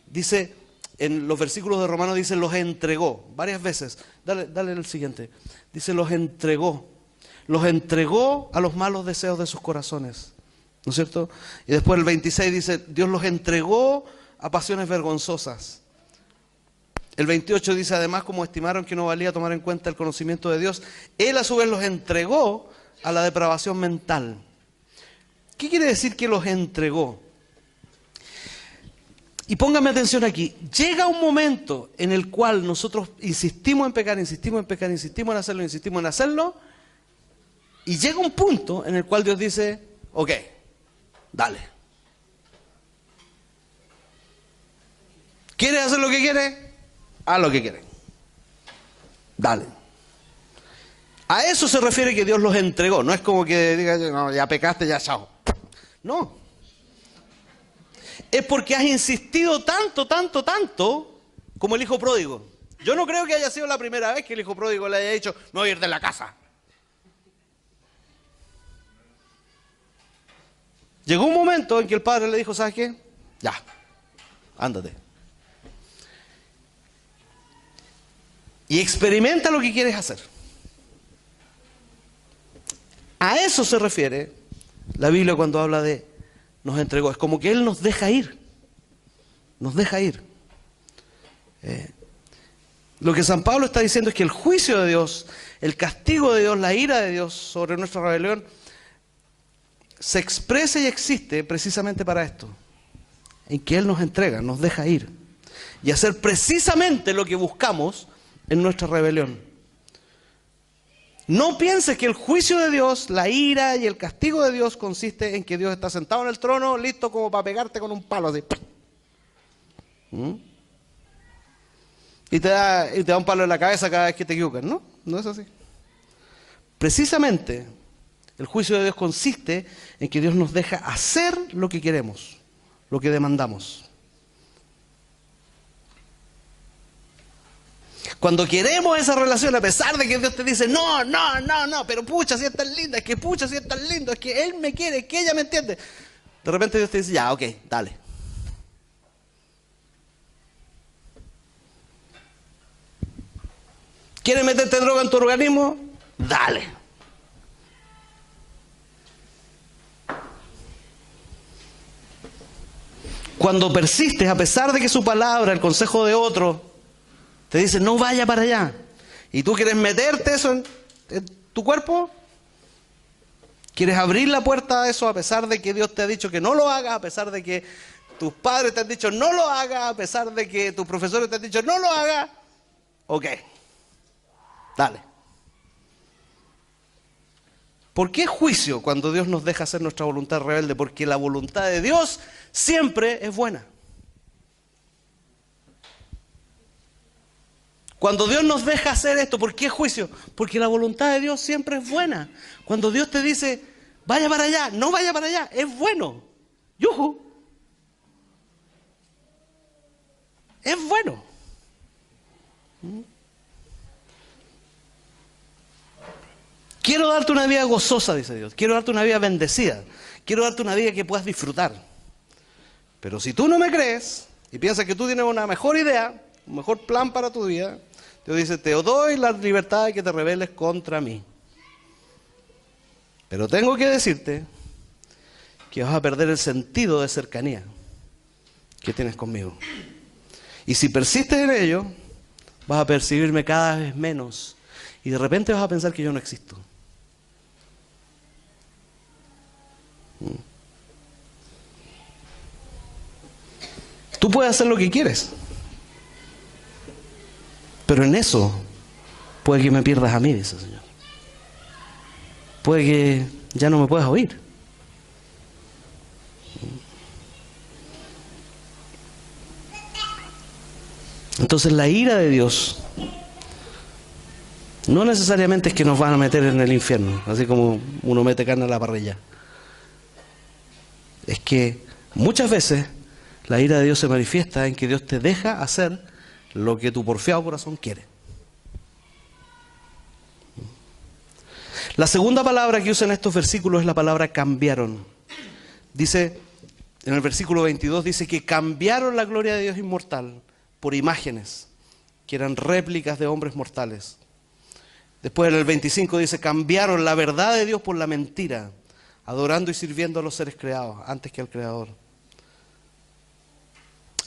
Dice, en los versículos de Romanos dice, los entregó, varias veces. Dale el siguiente. Dice, los entregó a los malos deseos de sus corazones. ¿No es cierto? Y después el 26 dice, Dios los entregó a pasiones vergonzosas. El 28 dice, además, como estimaron que no valía tomar en cuenta el conocimiento de Dios, Él a su vez los entregó a la depravación mental. ¿Qué quiere decir que los entregó? Y póngame atención aquí. Llega un momento en el cual nosotros insistimos en pecar, insistimos en hacerlo, y llega un punto en el cual Dios dice, ok, dale. ¿Quieres hacer lo que quieres? Haz lo que quieres. Dale. A eso se refiere que Dios los entregó. No es como que diga, no, ya pecaste, ya chao. No. Es porque has insistido tanto, como el hijo pródigo. Yo no creo que haya sido la primera vez que el hijo pródigo le haya dicho, no voy a ir de la casa. Llegó un momento en que el padre le dijo, ¿sabes qué? Ya, ándate. Y experimenta lo que quieres hacer. A eso se refiere la Biblia cuando habla de nos entregó. Es como que Él nos deja ir. Nos deja ir. Lo que San Pablo está diciendo es que el juicio de Dios, el castigo de Dios, la ira de Dios sobre nuestra rebelión, se expresa y existe precisamente para esto, en que Él nos entrega, nos deja ir y hacer precisamente lo que buscamos en nuestra rebelión. No pienses que el juicio de Dios, la ira y el castigo de Dios consiste en que Dios está sentado en el trono, listo como para pegarte con un palo así. Y te da un palo en la cabeza cada vez que te equivocas, ¿no? No es así. Precisamente, el juicio de Dios consiste en que Dios nos deja hacer lo que queremos, lo que demandamos. Cuando queremos esa relación, a pesar de que Dios te dice, no, pero pucha, si es tan linda, es que pucha, si es tan lindo, es que Él me quiere, es que ella me entiende. De repente Dios te dice, ya, ok, dale. ¿Quieres meterte droga en tu organismo? Dale. Cuando persistes, a pesar de que su palabra, el consejo de otro, te dice, no vaya para allá, y tú quieres meterte eso en tu cuerpo, quieres abrir la puerta a eso, a pesar de que Dios te ha dicho que no lo hagas, a pesar de que tus padres te han dicho no lo hagas, a pesar de que tus profesores te han dicho no lo hagas, ok, dale. ¿Por qué juicio cuando Dios nos deja hacer nuestra voluntad rebelde? Porque la voluntad de Dios siempre es buena. Cuando Dios nos deja hacer esto, ¿por qué juicio? Porque la voluntad de Dios siempre es buena. Cuando Dios te dice, vaya para allá, no vaya para allá, es bueno. ¡Yujú! Es bueno. Quiero darte una vida gozosa, dice Dios. Quiero darte una vida bendecida. Quiero darte una vida que puedas disfrutar. Pero si tú no me crees y piensas que tú tienes una mejor idea, un mejor plan para tu vida, Dios dice, te doy la libertad de que te rebeles contra mí. Pero tengo que decirte que vas a perder el sentido de cercanía que tienes conmigo. Y si persistes en ello, vas a percibirme cada vez menos. Y de repente vas a pensar que yo no existo. Tú puedes hacer lo que quieres. Pero en eso puede que me pierdas a mí, dice el Señor. Puede que ya no me puedas oír. Entonces la ira de Dios no necesariamente es que nos van a meter en el infierno, así como uno mete carne a la parrilla. Es que muchas veces la ira de Dios se manifiesta en que Dios te deja hacer lo que tu porfiado corazón quiere. La segunda palabra que usa en estos versículos es la palabra cambiaron. Dice, en el versículo 22, dice que cambiaron la gloria de Dios inmortal por imágenes, que eran réplicas de hombres mortales. Después en el 25 dice, cambiaron la verdad de Dios por la mentira, adorando y sirviendo a los seres creados antes que al Creador.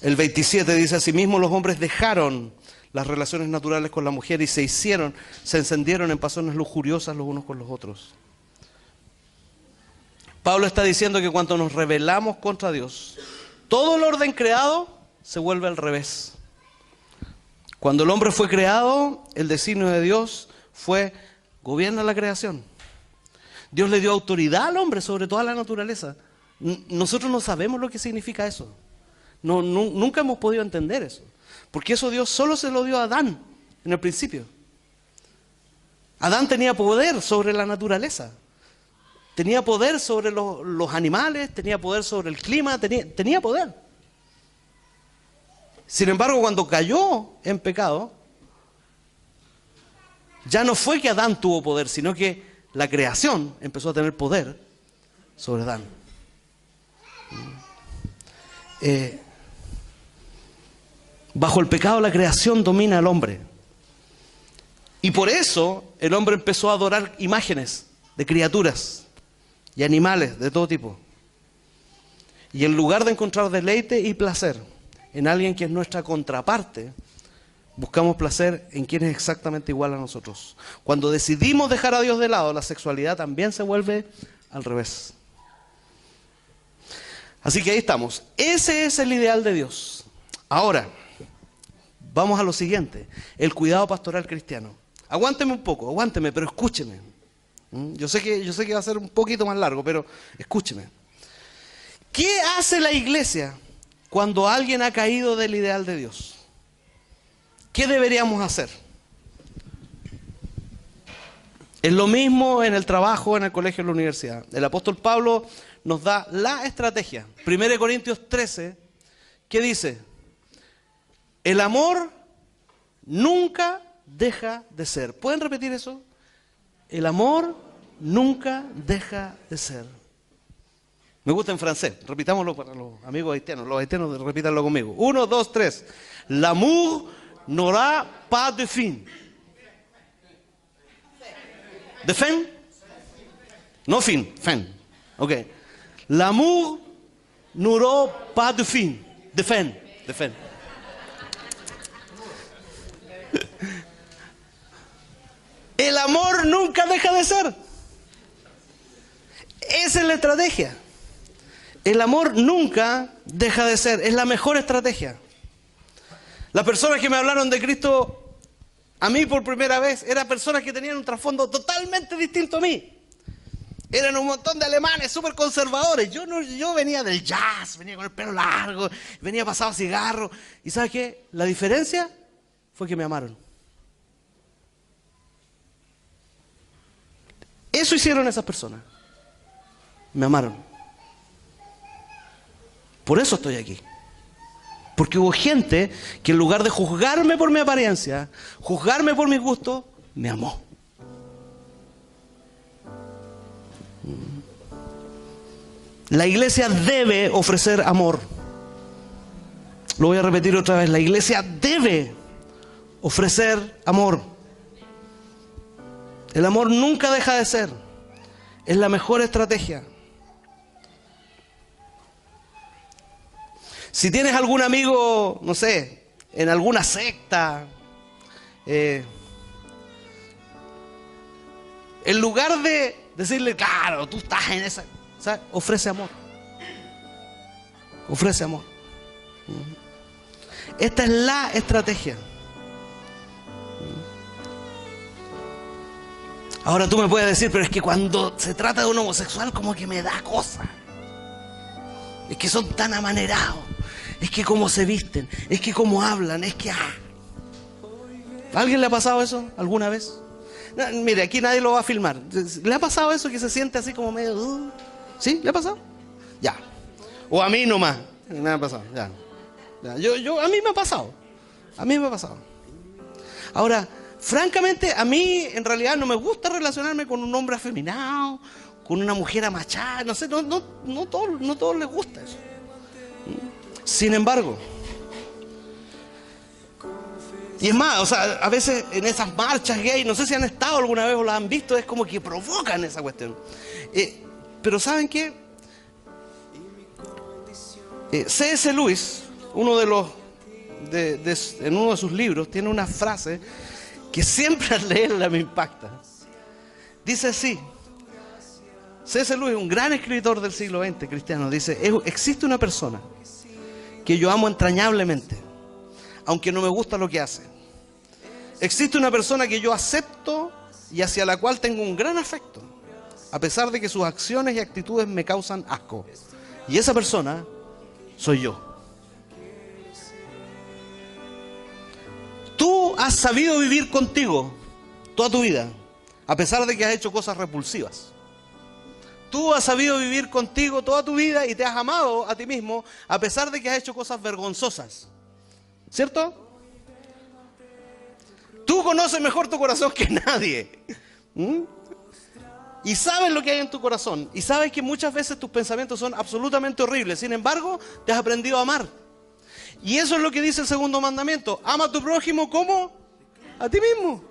El 27 dice, asimismo los hombres dejaron las relaciones naturales con la mujer y se encendieron en pasiones lujuriosas los unos con los otros. Pablo está diciendo que cuando nos rebelamos contra Dios, todo el orden creado se vuelve al revés. Cuando el hombre fue creado, el designio de Dios fue, gobierna la creación. Dios le dio autoridad al hombre sobre toda la naturaleza. Nosotros no sabemos lo que significa eso. Nunca hemos podido entender eso. Porque eso Dios solo se lo dio a Adán en el principio. Adán tenía poder sobre la naturaleza. Tenía poder sobre los animales, tenía poder sobre el clima, tenía poder. Sin embargo, cuando cayó en pecado, ya no fue que Adán tuvo poder, sino que la creación empezó a tener poder sobre Adán. Bajo el pecado la creación domina al hombre. Y por eso el hombre empezó a adorar imágenes de criaturas y animales de todo tipo. Y en lugar de encontrar deleite y placer en alguien que es nuestra contraparte, buscamos placer en quien es exactamente igual a nosotros. Cuando decidimos dejar a Dios de lado, la sexualidad también se vuelve al revés. Así que ahí estamos. Ese es el ideal de Dios. Ahora, vamos a lo siguiente. El cuidado pastoral cristiano. Aguánteme un poco, aguánteme, pero escúcheme. Yo sé que va a ser un poquito más largo, pero escúcheme. ¿Qué hace la iglesia cuando alguien ha caído del ideal de Dios? ¿Qué deberíamos hacer? Es lo mismo en el trabajo, en el colegio, en la universidad. El apóstol Pablo nos da la estrategia. 1 Corintios 13, ¿qué dice? El amor nunca deja de ser. ¿Pueden repetir eso? El amor nunca deja de ser. Me gusta en francés. Repitámoslo para los amigos haitianos. Los haitianos repítanlo conmigo. 1, 2, 3. L'amour n'aura pas de fin. ¿De fin? No fin, fin. Ok. L'amour n'aura pas de fin. De fin. De fin. El amor nunca deja de ser. Esa es la estrategia. El amor nunca deja de ser. Es la mejor estrategia. Las personas que me hablaron de Cristo a mí por primera vez eran personas que tenían un trasfondo totalmente distinto a mí. Eran un montón de alemanes súper conservadores. Yo venía del jazz, venía con el pelo largo, venía pasado cigarro. ¿Y sabes qué? La diferencia fue que me amaron. Eso hicieron esas personas. Me amaron. Por eso estoy aquí. Porque hubo gente que en lugar de juzgarme por mi apariencia, juzgarme por mis gustos, me amó. La iglesia debe ofrecer amor. Lo voy a repetir otra vez. La iglesia debe ofrecer amor. El amor nunca deja de ser. Es la mejor estrategia. Si tienes algún amigo, no sé, en alguna secta, en lugar de decirle, claro, tú estás en esa, ¿sabes? Ofrece amor. Ofrece amor. Esta es la estrategia. Ahora tú me puedes decir, pero es que cuando se trata de un homosexual como que me da cosa. Es que son tan amanerados. Es que cómo se visten. Es que cómo hablan. Es que... ¿A alguien le ha pasado eso alguna vez? No, mire, aquí nadie lo va a filmar. ¿Le ha pasado eso que se siente así como medio... ¿Sí? ¿Le ha pasado? Ya. O a mí nomás. Me ha pasado, ya. A mí me ha pasado. A mí me ha pasado. Ahora... Francamente, a mí en realidad no me gusta relacionarme con un hombre afeminado, con una mujer amachada, no sé, no todos les gusta eso. Sin embargo, y es más, o sea, a veces en esas marchas gay, no sé si han estado alguna vez o las han visto, es como que provocan esa cuestión. Pero ¿saben qué? C.S. Lewis, en uno de sus libros, tiene una frase que siempre al leerla me impacta. Dice así: C.S. Lewis, un gran escritor del siglo XX cristiano, dice: existe una persona que yo amo entrañablemente, aunque no me gusta lo que hace. Existe una persona que yo acepto y hacia la cual tengo un gran afecto, a pesar de que sus acciones y actitudes me causan asco. Y esa persona soy yo. Tú has sabido vivir contigo toda tu vida, a pesar de que has hecho cosas repulsivas. Tú has sabido vivir contigo toda tu vida y te has amado a ti mismo, a pesar de que has hecho cosas vergonzosas. ¿Cierto? Tú conoces mejor tu corazón que nadie. Y sabes lo que hay en tu corazón. Y sabes que muchas veces tus pensamientos son absolutamente horribles. Sin embargo, te has aprendido a amar. Y eso es lo que dice el segundo mandamiento. Ama a tu prójimo como a ti mismo.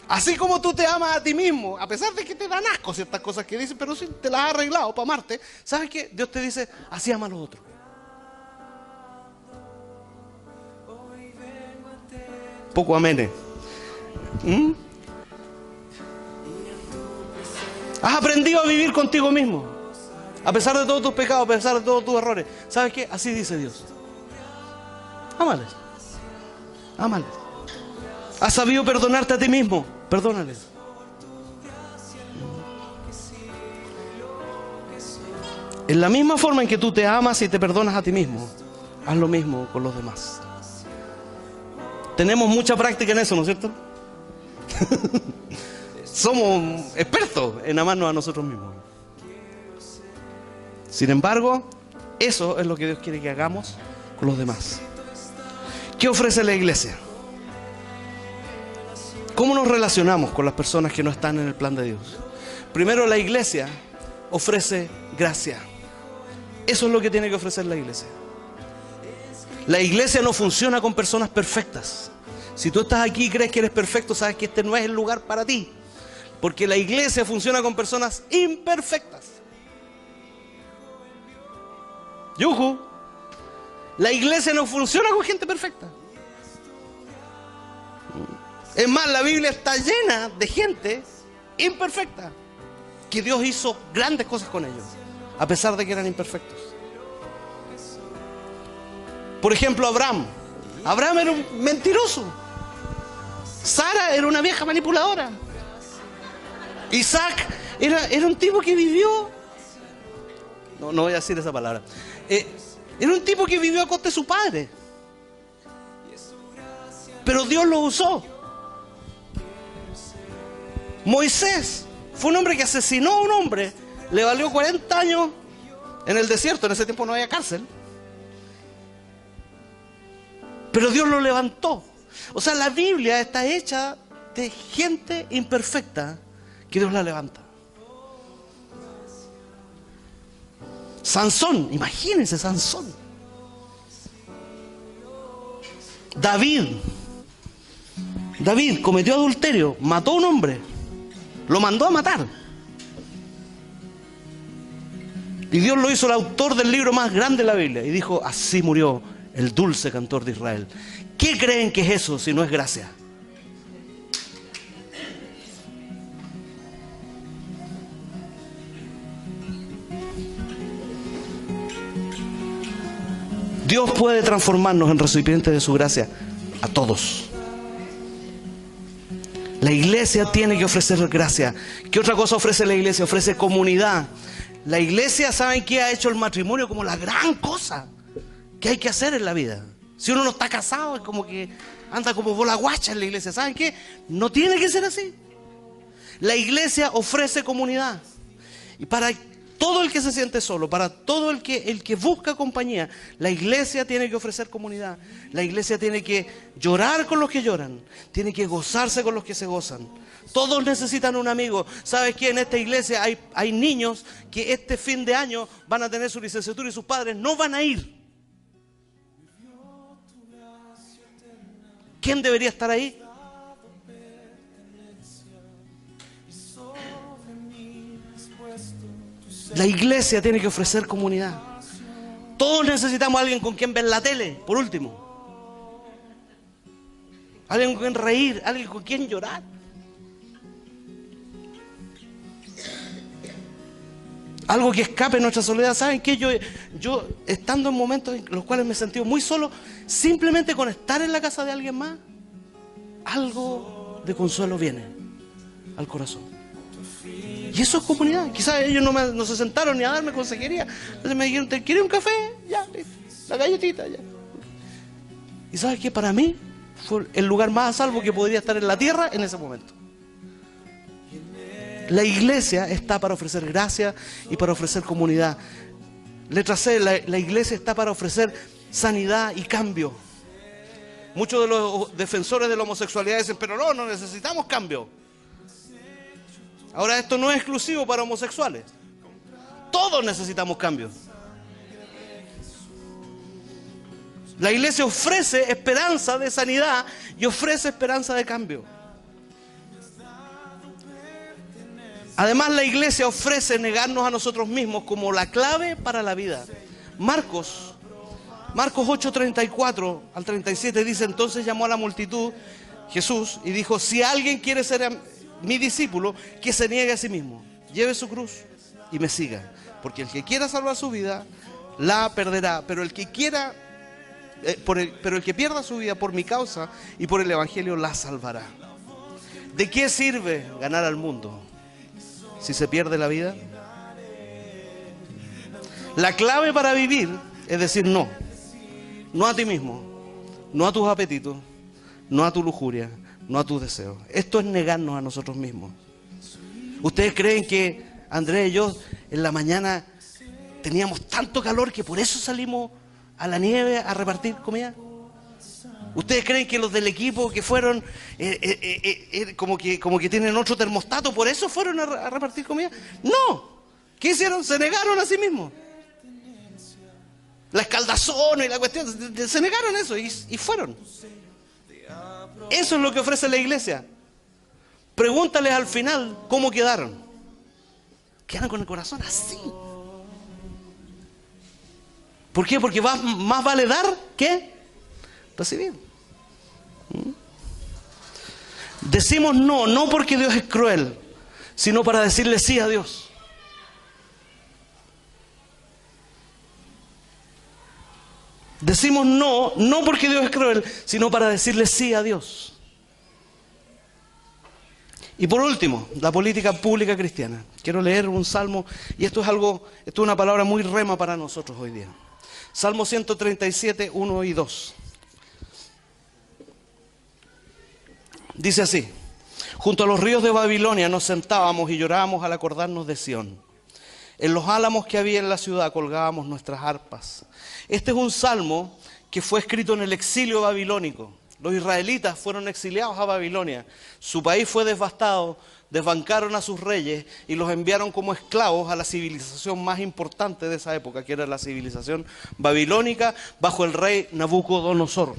Así como tú te amas a ti mismo, a pesar de que te dan asco ciertas cosas que dicen, pero si te las has arreglado para amarte, ¿sabes qué? Dios te dice, así ama a los otros. Poco amenes. Has aprendido a vivir contigo mismo, a pesar de todos tus pecados, a pesar de todos tus errores. ¿Sabes qué? Así dice Dios. Ámales. Ámales. Has sabido perdonarte a ti mismo. Perdónales. En la misma forma en que tú te amas y te perdonas a ti mismo, haz lo mismo con los demás. Tenemos mucha práctica en eso, ¿no es cierto? Somos expertos en amarnos a nosotros mismos. Sin embargo, eso es lo que Dios quiere que hagamos con los demás. ¿Qué ofrece la iglesia? ¿Cómo nos relacionamos con las personas que no están en el plan de Dios? Primero, la iglesia ofrece gracia. Eso es lo que tiene que ofrecer la iglesia. La iglesia no funciona con personas perfectas. Si tú estás aquí y crees que eres perfecto, sabes que este no es el lugar para ti. Porque la iglesia funciona con personas imperfectas. Yuhu. La iglesia no funciona con gente perfecta. Es más, la Biblia está llena de gente imperfecta, que Dios hizo grandes cosas con ellos, a pesar de que eran imperfectos. Por ejemplo, Abraham. Abraham era un mentiroso. Sara era una vieja manipuladora. Isaac era un tipo que vivió... No voy a decir esa palabra. Era un tipo que vivió a costa de su padre. Pero Dios lo usó. Moisés fue un hombre que asesinó a un hombre. Le valió 40 años en el desierto. En ese tiempo no había cárcel. Pero Dios lo levantó. O sea, la Biblia está hecha de gente imperfecta que Dios la levanta. Sansón, imagínense Sansón. David cometió adulterio, mató a un hombre, lo mandó a matar. Y Dios lo hizo el autor del libro más grande de la Biblia. Y dijo, así murió el dulce cantor de Israel. ¿Qué creen que es eso si no es gracia? Dios puede transformarnos en recipientes de su gracia a todos. La iglesia tiene que ofrecer gracia. ¿Qué otra cosa ofrece la iglesia? Ofrece comunidad. La iglesia, ¿saben qué? Ha hecho el matrimonio como la gran cosa que hay que hacer en la vida. Si uno no está casado, es como que anda como bola guacha en la iglesia. ¿Saben qué? No tiene que ser así. La iglesia ofrece comunidad. Y para todo el que se siente solo, para todo el que busca compañía, la iglesia tiene que ofrecer comunidad. La iglesia tiene que llorar con los que lloran, tiene que gozarse con los que se gozan. Todos necesitan un amigo. ¿Sabes qué? En esta iglesia hay niños que este fin de año van a tener su licenciatura y sus padres no van a ir. ¿Quién debería estar ahí? La iglesia tiene que ofrecer comunidad. Todos necesitamos a alguien con quien ver la tele, por último. Alguien con quien reír, alguien con quien llorar. Algo que escape nuestra soledad. ¿Saben qué? Yo estando en momentos en los cuales me he sentido muy solo, simplemente con estar en la casa de alguien más, algo de consuelo viene al corazón. Y eso es comunidad. Quizás ellos no se sentaron ni a darme consejería. Entonces me dijeron, ¿te quieres un café? Ya, la galletita, ya. Y ¿sabes qué? Para mí fue el lugar más a salvo que podría estar en la tierra en ese momento. La iglesia está para ofrecer gracia y para ofrecer comunidad. Letra C, la iglesia está para ofrecer sanidad y cambio. Muchos de los defensores de la homosexualidad dicen, pero no necesitamos cambio. Ahora, esto no es exclusivo para homosexuales. Todos necesitamos cambio. La iglesia ofrece esperanza de sanidad y ofrece esperanza de cambio. Además, la iglesia ofrece negarnos a nosotros mismos como la clave para la vida. Marcos Marcos 8:34 al 37 dice: entonces llamó a la multitud Jesús y dijo: si alguien quiere ser mi discípulo, que se niegue a sí mismo, lleve su cruz y me siga. Porque el que quiera salvar su vida, la perderá. Pero el que quiera, pero el que pierda su vida por mi causa y por el evangelio, la salvará. ¿De qué sirve ganar al mundo si se pierde la vida? La clave para vivir es decir no. No a ti mismo, no a tus apetitos, no a tu lujuria, no a tus deseos. Esto es negarnos a nosotros mismos. ¿Ustedes creen que Andrés y yo en la mañana teníamos tanto calor que por eso salimos a la nieve a repartir comida? ¿Ustedes creen que los del equipo que fueron como que tienen otro termostato, por eso fueron a repartir comida? No. ¿Qué hicieron? Se negaron a sí mismos. La escaldazón y la cuestión, se negaron eso y fueron. Eso es lo que ofrece la iglesia. Pregúntales al final cómo quedaron. Quedaron con el corazón así. ¿Por qué? Porque más vale dar que recibir. Decimos no, no porque Dios es cruel, sino para decirle sí a Dios. Decimos no, no porque Dios es cruel, sino para decirle sí a Dios. Y por último, la política pública cristiana. Quiero leer un salmo, y esto es una palabra muy rema para nosotros hoy día. Salmo 137, 1 y 2. Dice así: junto a los ríos de Babilonia nos sentábamos y llorábamos al acordarnos de Sión. En los álamos que había en la ciudad colgábamos nuestras arpas. Este es un salmo que fue escrito en el exilio babilónico. Los israelitas fueron exiliados a Babilonia. Su país fue devastado, desbancaron a sus reyes y los enviaron como esclavos a la civilización más importante de esa época, que era la civilización babilónica bajo el rey Nabucodonosor.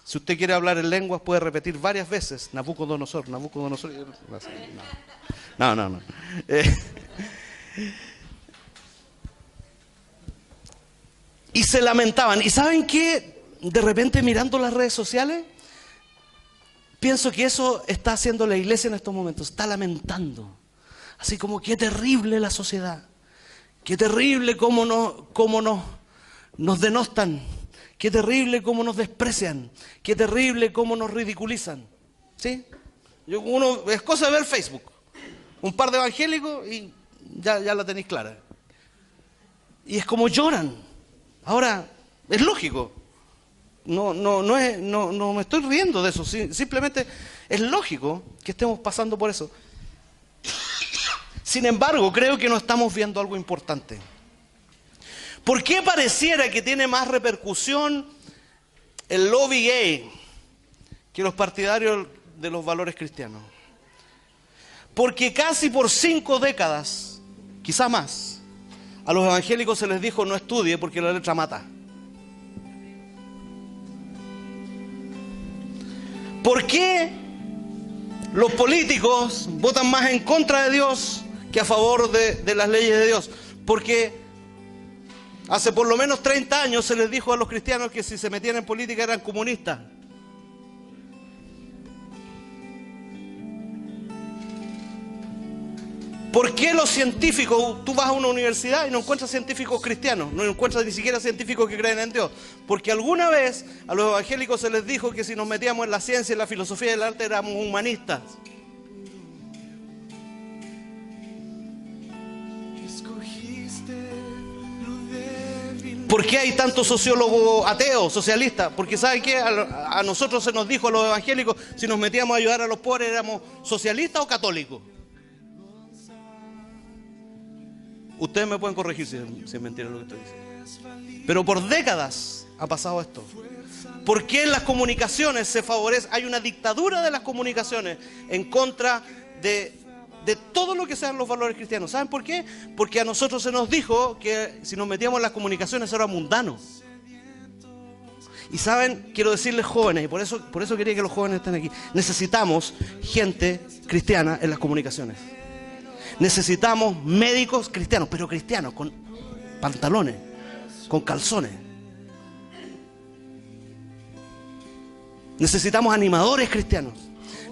Si usted quiere hablar en lenguas, puede repetir varias veces: Nabucodonosor, Nabucodonosor. No. Y se lamentaban. ¿Y saben qué? De repente, mirando las redes sociales, pienso que eso está haciendo la iglesia en estos momentos. Está lamentando. Así como: qué terrible la sociedad. Qué terrible cómo nos denostan. Qué terrible cómo nos desprecian. Qué terrible cómo nos ridiculizan. ¿Sí? Es cosa de ver Facebook. Un par de evangélicos y ya la tenéis clara. Y es como lloran. Ahora, es lógico. No me estoy riendo de eso. Simplemente es lógico que estemos pasando por eso. Sin embargo, creo que no estamos viendo algo importante. ¿Por qué pareciera que tiene más repercusión el lobby gay que los partidarios de los valores cristianos? Porque casi por 5 décadas, quizá más, a los evangélicos se les dijo: no estudie porque la letra mata. ¿Por qué los políticos votan más en contra de Dios que a favor de las leyes de Dios? Porque hace por lo menos 30 años se les dijo a los cristianos que si se metían en política eran comunistas. ¿Por qué los científicos, tú vas a una universidad y no encuentras científicos cristianos, no encuentras ni siquiera científicos que creen en Dios? Porque alguna vez a los evangélicos se les dijo que si nos metíamos en la ciencia, en la filosofía y el arte éramos humanistas. ¿Por qué hay tantos sociólogos ateos, socialistas? Porque ¿saben qué? A nosotros se nos dijo, a los evangélicos, si nos metíamos a ayudar a los pobres, éramos socialistas o católicos. Ustedes me pueden corregir si es mentira lo que estoy diciendo. Pero por décadas ha pasado esto. ¿Por qué en las comunicaciones se favorece? Hay una dictadura de las comunicaciones en contra de todo lo que sean los valores cristianos. ¿Saben por qué? Porque a nosotros se nos dijo que si nos metíamos en las comunicaciones era mundano. Y saben, quiero decirles, jóvenes, y por eso quería que los jóvenes estén aquí, necesitamos gente cristiana en las comunicaciones. Necesitamos médicos cristianos, pero cristianos con pantalones, con calzones, Necesitamos animadores cristianos.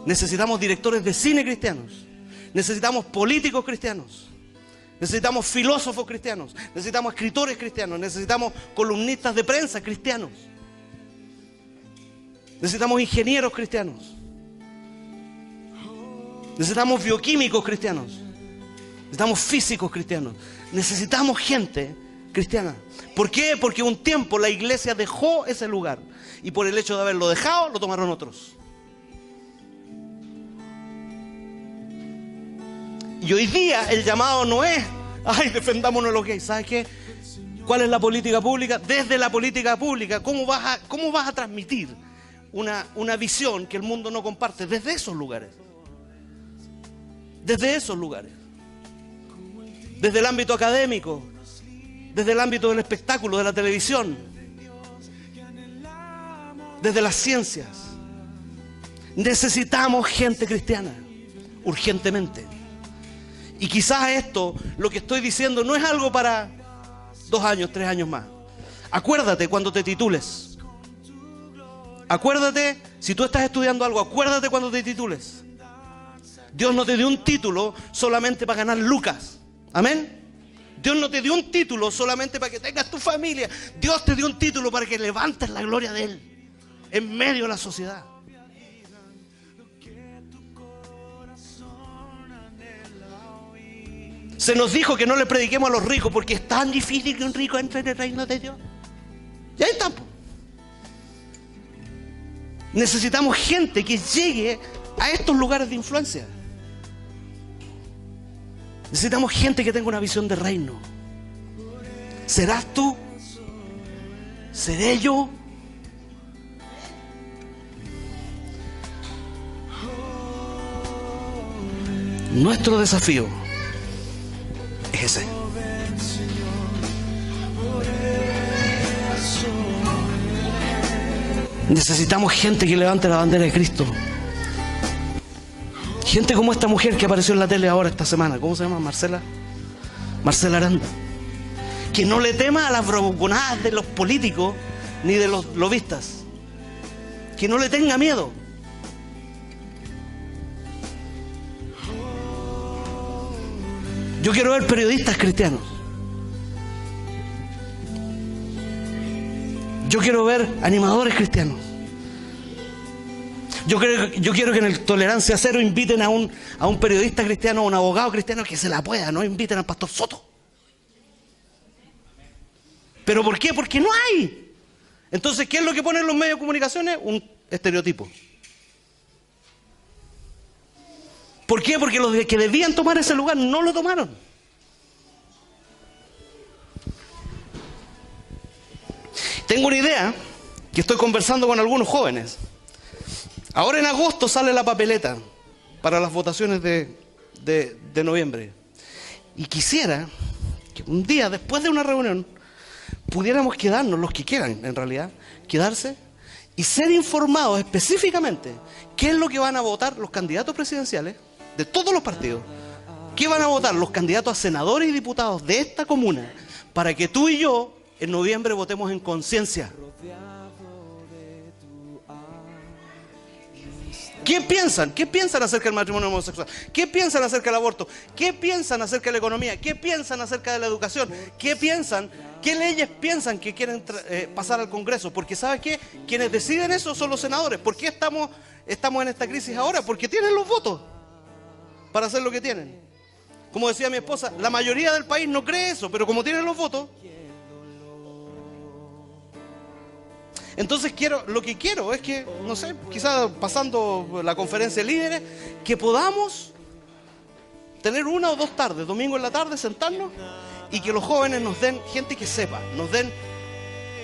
Necesitamos directores de cine cristianos. Necesitamos políticos cristianos. Necesitamos filósofos cristianos. Necesitamos escritores cristianos. Necesitamos columnistas de prensa cristianos. Necesitamos ingenieros cristianos. Necesitamos bioquímicos cristianos. Necesitamos físicos cristianos. Necesitamos gente cristiana. ¿Por qué? Porque un tiempo la iglesia dejó ese lugar. Y por el hecho de haberlo dejado, lo tomaron otros. Y hoy día el llamado no es, ay, defendámonos los gays. ¿Sabes qué? ¿Cuál es la política pública? Desde la política pública, ¿cómo vas a transmitir una visión que el mundo no comparte? Desde esos lugares. Desde esos lugares. Desde el ámbito académico, desde el ámbito del espectáculo, de la televisión, desde las ciencias. Necesitamos gente cristiana, urgentemente. Y quizás esto, lo que estoy diciendo, no es algo para 2 años, 3 años más. Acuérdate cuando te titules. Acuérdate, si tú estás estudiando algo, acuérdate cuando te titules. Dios no te dio un título solamente para ganar lucas. Amén. Dios no te dio un título solamente para que tengas tu familia. Dios te dio un título para que levantes la gloria de Él en medio de la sociedad. Se nos dijo que no le prediquemos a los ricos porque es tan difícil que un rico entre en el reino de Dios. Y ahí estamos. Necesitamos gente que llegue a estos lugares de influencia. Necesitamos gente que tenga una visión de reino. ¿Serás tú? ¿Seré yo? Nuestro desafío es ese. Necesitamos gente que levante la bandera de Cristo. Gente como esta mujer que apareció en la tele ahora esta semana. ¿Cómo se llama? Marcela Aranda. Que no le tema a las bravuconadas de los políticos ni de los lobistas. Que no le tenga miedo. Yo quiero ver periodistas cristianos. Yo quiero ver animadores cristianos. Yo quiero que en el Tolerancia Cero inviten a un periodista cristiano, a un abogado cristiano que se la pueda, no inviten al pastor Soto. ¿Pero por qué? Porque no hay. Entonces, ¿qué es lo que ponen los medios de comunicaciones? Un estereotipo. ¿Por qué? Porque los que debían tomar ese lugar no lo tomaron. Tengo una idea que estoy conversando con algunos jóvenes. Ahora en agosto sale la papeleta para las votaciones de noviembre. Y quisiera que un día, después de una reunión, pudiéramos quedarnos, los que quieran en realidad, quedarse y ser informados específicamente qué es lo que van a votar los candidatos presidenciales de todos los partidos. ¿Qué van a votar los candidatos a senadores y diputados de esta comuna? Para que tú y yo en noviembre votemos en conciencia. ¿Qué piensan? ¿Qué piensan acerca del matrimonio homosexual? ¿Qué piensan acerca del aborto? ¿Qué piensan acerca de la economía? ¿Qué piensan acerca de la educación? ¿Qué piensan? ¿Qué leyes piensan que quieren pasar al Congreso? Porque ¿sabes qué? Quienes deciden eso son los senadores. ¿Por qué estamos en esta crisis ahora? Porque tienen los votos para hacer lo que tienen. Como decía mi esposa, la mayoría del país no cree eso, pero como tienen los votos. Entonces lo que quiero es que, no sé, quizás pasando la conferencia de líderes, que podamos tener 1 o 2 tardes, domingo en la tarde, sentarnos y que los jóvenes nos den, gente que sepa, nos den,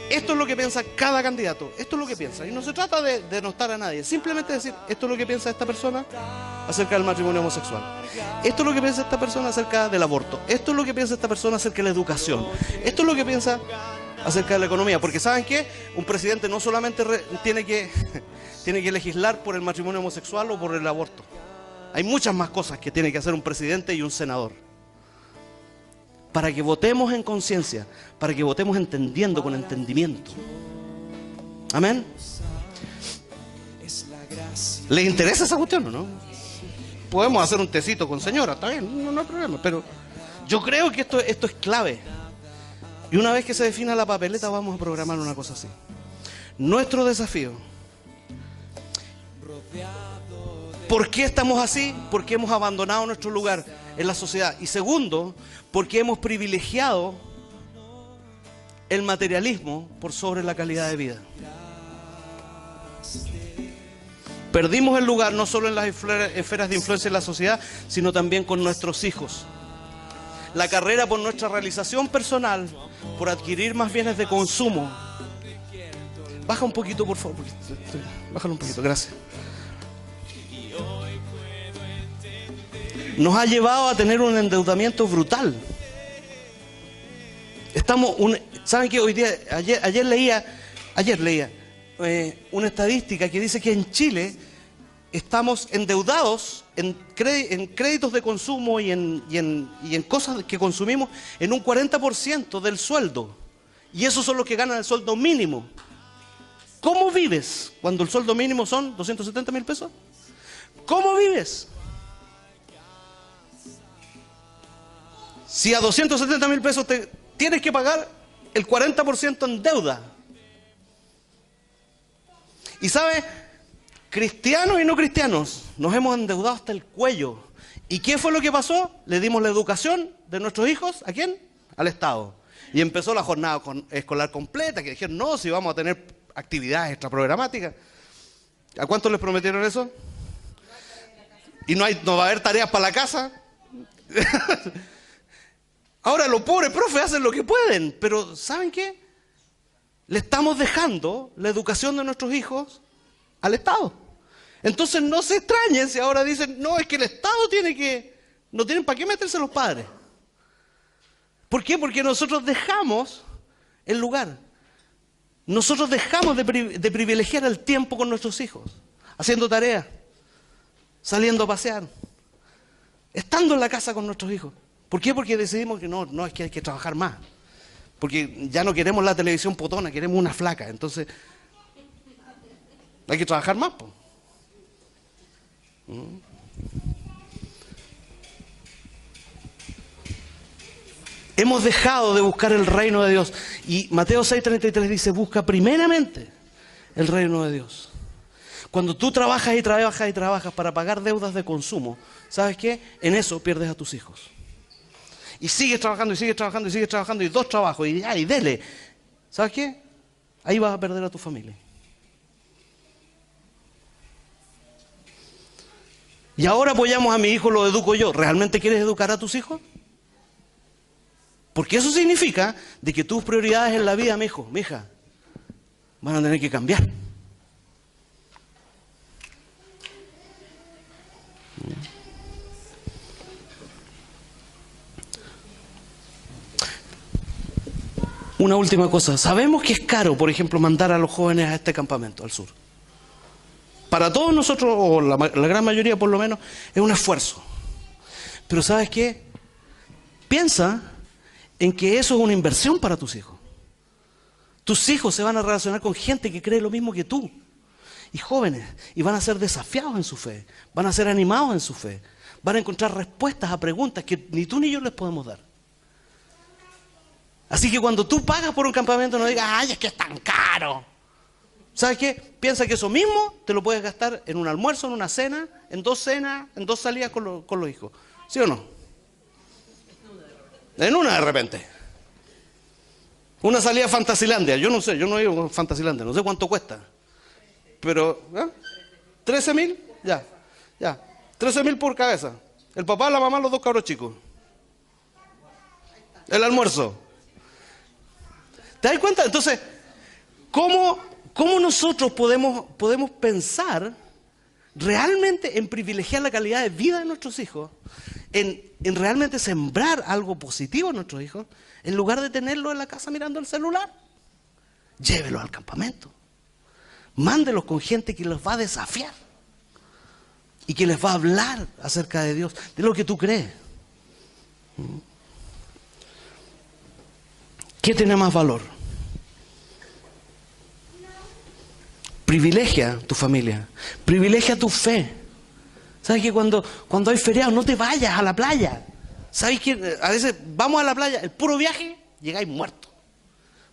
esto es lo que piensa cada candidato, esto es lo que piensa. Y no se trata de denostar a nadie, simplemente decir, esto es lo que piensa esta persona acerca del matrimonio homosexual. Esto es lo que piensa esta persona acerca del aborto. Esto es lo que piensa esta persona acerca de la educación. Esto es lo que piensa acerca de la economía, porque ¿saben qué? Un presidente no solamente tiene que legislar por el matrimonio homosexual o por el aborto. Hay muchas más cosas que tiene que hacer un presidente y un senador. Para que votemos en conciencia, para que votemos entendiendo, con entendimiento. Amén. ¿Les interesa esa cuestión o no? Podemos hacer un tecito con señora, está bien, no hay problema, pero yo creo que esto es clave. Y una vez que se defina la papeleta vamos a programar una cosa así. Nuestro desafío. ¿Por qué estamos así? Porque hemos abandonado nuestro lugar en la sociedad. Y segundo, porque hemos privilegiado el materialismo por sobre la calidad de vida. Perdimos el lugar no solo en las esferas de influencia en la sociedad, sino también con nuestros hijos. La carrera por nuestra realización personal, por adquirir más bienes de consumo. Baja un poquito, por favor. Bájalo un poquito, gracias. Nos ha llevado a tener un endeudamiento brutal. ¿Saben qué? Hoy día, ayer leía una estadística que dice que en Chile estamos endeudados en créditos de consumo y en cosas que consumimos en un 40% del sueldo. Y esos son los que ganan el sueldo mínimo. ¿Cómo vives cuando el sueldo mínimo son 270.000 pesos? ¿Cómo vives? Si a 270.000 pesos tienes que pagar el 40% en deuda. Y ¿sabes? Cristianos y no cristianos nos hemos endeudado hasta el cuello. ¿Y qué fue lo que pasó? Le dimos la educación de nuestros hijos, ¿a quién? Al Estado. Y empezó la jornada escolar completa, que dijeron, no, si vamos a tener actividades extraprogramáticas. ¿A cuántos les prometieron eso? Y no va a haber tareas para la casa. Ahora los pobres profes hacen lo que pueden, pero ¿saben qué? Le estamos dejando la educación de nuestros hijos al Estado. Entonces no se extrañen si ahora dicen, no, es que el Estado no tienen para qué meterse los padres. ¿Por qué? Porque nosotros dejamos el lugar. Nosotros dejamos de privilegiar el tiempo con nuestros hijos, haciendo tareas, saliendo a pasear, estando en la casa con nuestros hijos. ¿Por qué? Porque decidimos que no, es que hay que trabajar más. Porque ya no queremos la televisión potona, queremos una flaca. Entonces, hay que trabajar más, po. Hemos dejado de buscar el reino de Dios. Y Mateo 6:33 dice, busca primeramente el reino de Dios. Cuando tú trabajas y trabajas y trabajas para pagar deudas de consumo, ¿sabes qué? En eso pierdes a tus hijos. Y sigues trabajando, y sigues trabajando, y sigues trabajando, y 2 trabajos, y dele. ¿Sabes qué? Ahí vas a perder a tu familia. Y ahora apoyamos a mi hijo, lo educo yo. ¿Realmente quieres educar a tus hijos? Porque eso significa de que tus prioridades en la vida, mi hijo, mi hija, van a tener que cambiar. Una última cosa. Sabemos que es caro, por ejemplo, mandar a los jóvenes a este campamento al sur. Para todos nosotros, o la gran mayoría por lo menos, es un esfuerzo. Pero ¿sabes qué? Piensa en que eso es una inversión para tus hijos. Tus hijos se van a relacionar con gente que cree lo mismo que tú. Y jóvenes, y van a ser desafiados en su fe, van a ser animados en su fe, van a encontrar respuestas a preguntas que ni tú ni yo les podemos dar. Así que cuando tú pagas por un campamento no digas, ay, es que es tan caro. ¿Sabes qué? Piensa que eso mismo te lo puedes gastar en un almuerzo, en una cena, en 2 cenas, en 2 salidas con los hijos. ¿Sí o no? En una de repente. Una salida a Fantasilandia. Yo no sé, yo no he ido a Fantasilandia, no sé cuánto cuesta. Pero, ¿eh? 13.000, ya. 13.000 por cabeza. El papá, la mamá, los 2 cabros chicos. El almuerzo. ¿Te das cuenta? Entonces, ¿cómo nosotros podemos pensar realmente en privilegiar la calidad de vida de nuestros hijos, en realmente sembrar algo positivo en nuestros hijos, en lugar de tenerlos en la casa mirando el celular? Llévelos al campamento. Mándelos con gente que los va a desafiar y que les va a hablar acerca de Dios, de lo que tú crees. ¿Qué tiene más valor? Privilegia tu familia, privilegia tu fe. ¿Sabes que cuando hay feriado no te vayas a la playa? ¿Sabes que a veces vamos a la playa, el puro viaje, llegáis muertos?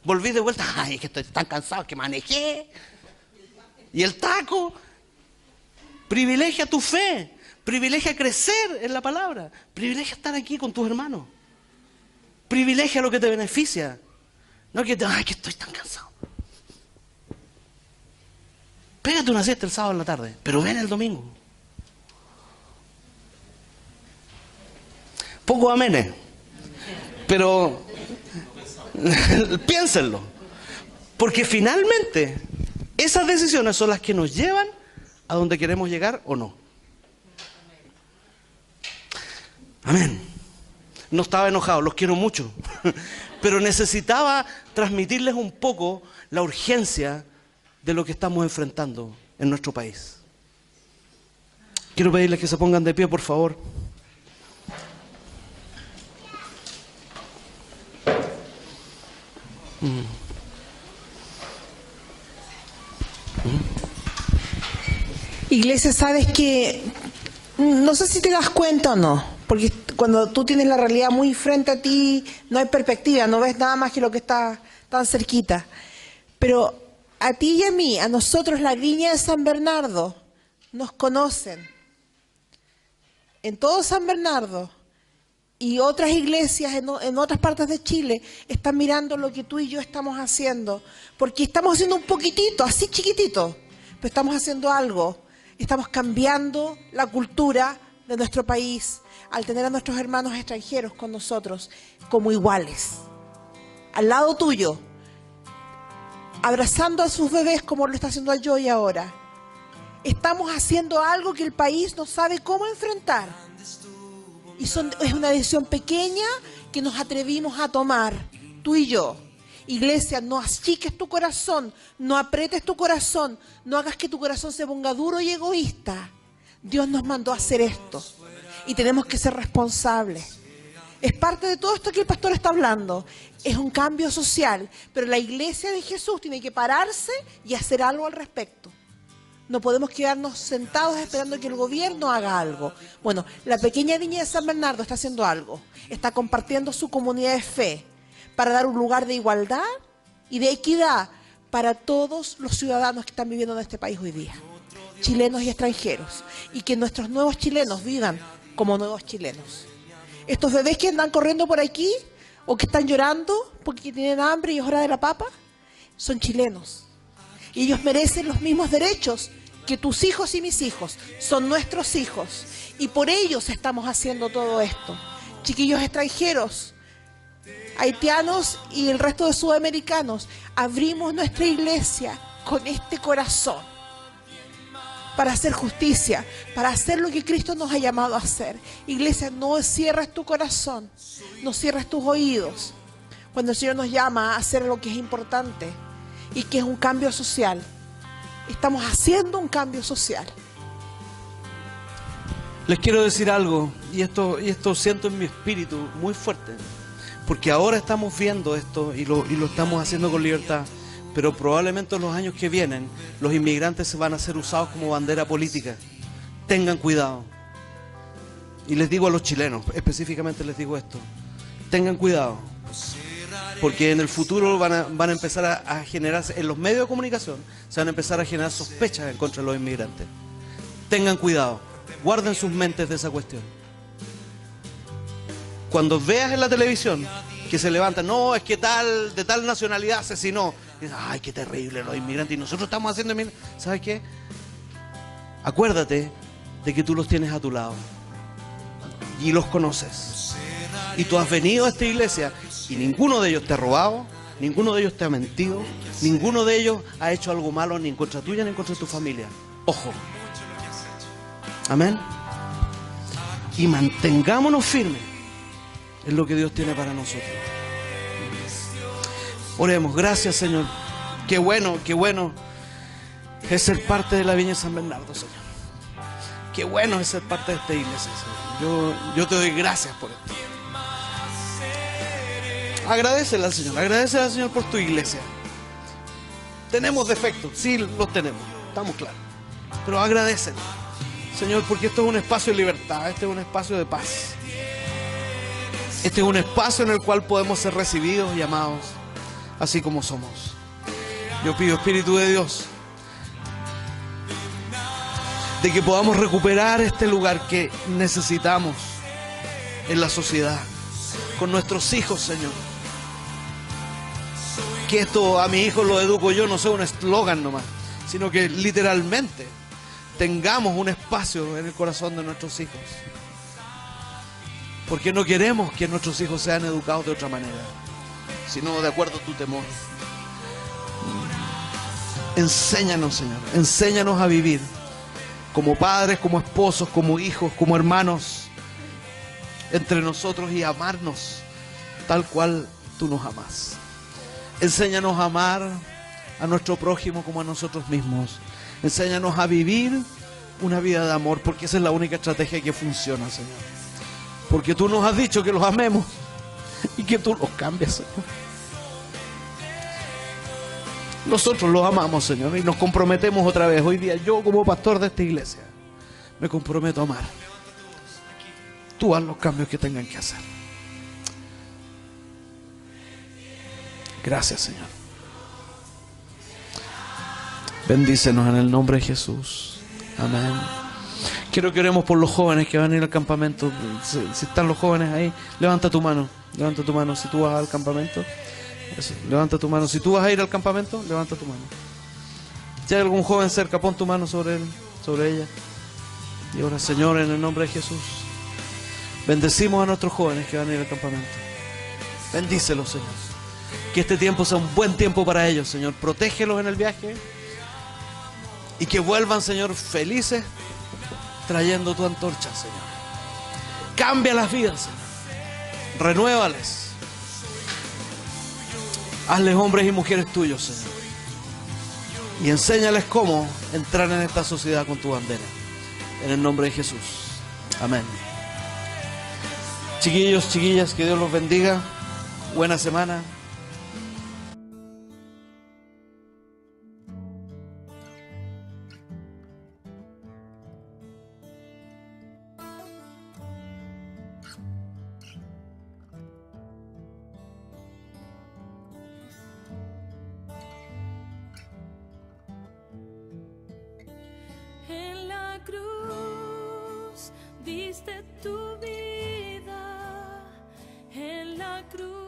Volví de vuelta, ay, que estoy tan cansado que manejé. Y el taco. Privilegia tu fe, privilegia crecer en la palabra, privilegia estar aquí con tus hermanos, privilegia lo que te beneficia. No que ay, que estoy tan cansado. Pégate una siesta el sábado en la tarde, pero ven el domingo. Poco amenes, pero piénsenlo, porque finalmente esas decisiones son las que nos llevan a donde queremos llegar o no. Amén. No estaba enojado, los quiero mucho, pero necesitaba transmitirles un poco la urgencia de lo que estamos enfrentando en nuestro país. Quiero pedirles que se pongan de pie, por favor. Iglesia, sabes que no sé si te das cuenta o no, porque cuando tú tienes la realidad muy frente a ti, no hay perspectiva, no ves nada más que lo que está tan cerquita. Pero a ti y a mí, a nosotros, la Viña de San Bernardo, nos conocen. En todo San Bernardo y otras iglesias en otras partes de Chile están mirando lo que tú y yo estamos haciendo, porque estamos haciendo un poquitito, así chiquitito, pero estamos haciendo algo. Estamos cambiando la cultura de nuestro país al tener a nuestros hermanos extranjeros con nosotros como iguales, al lado tuyo, abrazando a sus bebés como lo está haciendo a Joy ahora. Estamos haciendo algo que el país no sabe cómo enfrentar. Y es una decisión pequeña que nos atrevimos a tomar, tú y yo. Iglesia, no achiques tu corazón, no aprietes tu corazón, no hagas que tu corazón se ponga duro y egoísta. Dios nos mandó a hacer esto y tenemos que ser responsables. Es parte de todo esto que el pastor está hablando. Es un cambio social, pero la iglesia de Jesús tiene que pararse y hacer algo al respecto. No podemos quedarnos sentados esperando que el gobierno haga algo. Bueno, la pequeña Viña de San Bernardo está haciendo algo. Está compartiendo su comunidad de fe para dar un lugar de igualdad y de equidad para todos los ciudadanos que están viviendo en este país hoy día, chilenos y extranjeros, y que nuestros nuevos chilenos vivan como nuevos chilenos. Estos bebés que andan corriendo por aquí o que están llorando porque tienen hambre y es hora de la papa, son chilenos. Y ellos merecen los mismos derechos que tus hijos y mis hijos, son nuestros hijos. Y por ellos estamos haciendo todo esto. Chiquillos extranjeros, haitianos y el resto de sudamericanos, abrimos nuestra iglesia con este corazón para hacer justicia, para hacer lo que Cristo nos ha llamado a hacer. Iglesia, no cierres tu corazón, no cierres tus oídos cuando el Señor nos llama a hacer lo que es importante y que es un cambio social. Estamos haciendo un cambio social. Les quiero decir algo, y esto siento en mi espíritu muy fuerte, porque ahora estamos viendo esto y lo estamos haciendo con libertad, pero probablemente en los años que vienen los inmigrantes se van a ser usados como bandera política. Tengan cuidado. Y les digo a los chilenos, específicamente les digo esto, tengan cuidado, porque en el futuro van a empezar a generarse, en los medios de comunicación, se van a empezar a generar sospechas en contra de los inmigrantes. Tengan cuidado, guarden sus mentes de esa cuestión. Cuando veas en la televisión que se levantan, no, es que de tal nacionalidad asesinó, y dices, ay, qué terrible los inmigrantes, y nosotros estamos haciendo, ¿sabes qué? Acuérdate de que tú los tienes a tu lado y los conoces. Y tú has venido a esta iglesia y ninguno de ellos te ha robado, ninguno de ellos te ha mentido, ninguno de ellos ha hecho algo malo ni en contra tuya ni en contra de tu familia. Ojo. Amén. Y mantengámonos firmes en lo que Dios tiene para nosotros. Oremos. Gracias, Señor. Qué bueno es ser parte de la Viña de San Bernardo, Señor. Qué bueno es ser parte de esta iglesia, Señor. Yo te doy gracias por esto. Agradécele al Señor por tu iglesia. Tenemos defectos, sí los tenemos, estamos claros. Pero agradecen, Señor, porque esto es un espacio de libertad, este es un espacio de paz. Este es un espacio en el cual podemos ser recibidos y amados, así como somos. Yo pido, Espíritu de Dios, de que podamos recuperar este lugar que necesitamos en la sociedad, con nuestros hijos, Señor. Que esto a mis hijos lo educo yo, no sea un eslogan nomás, sino que literalmente tengamos un espacio en el corazón de nuestros hijos. Porque no queremos que nuestros hijos sean educados de otra manera, sino de acuerdo a tu temor. Enséñanos, Señor, enséñanos a vivir como padres, como esposos, como hijos, como hermanos entre nosotros y amarnos tal cual tú nos amas. Enséñanos a amar a nuestro prójimo como a nosotros mismos. Enséñanos a vivir una vida de amor, porque esa es la única estrategia que funciona, Señor. Porque tú nos has dicho que los amemos y que tú los cambias, Señor. Nosotros los amamos, Señor, y nos comprometemos otra vez. Hoy día yo, como pastor de esta iglesia, me comprometo a amar. Tú haz los cambios que tengan que hacer. Gracias, Señor. Bendícenos en el nombre de Jesús. Amén. Quiero que oremos por los jóvenes que van a ir al campamento. Si están los jóvenes ahí, levanta tu mano. Levanta tu mano si tú vas al campamento. Eso, levanta tu mano. Si tú vas a ir al campamento, levanta tu mano. Si hay algún joven cerca, pon tu mano sobre él, sobre ella. Y ahora, Señor, en el nombre de Jesús, bendecimos a nuestros jóvenes que van a ir al campamento. Bendícelos, Señor. Que este tiempo sea un buen tiempo para ellos, Señor. Protégelos en el viaje. Y que vuelvan, Señor, felices, trayendo tu antorcha, Señor. Cambia las vidas, Señor. Renuévales. Hazles hombres y mujeres tuyos, Señor. Y enséñales cómo entrar en esta sociedad con tu bandera. En el nombre de Jesús. Amén. Chiquillos, chiquillas, que Dios los bendiga. Buena semana. En la cruz diste tu vida, en la cruz.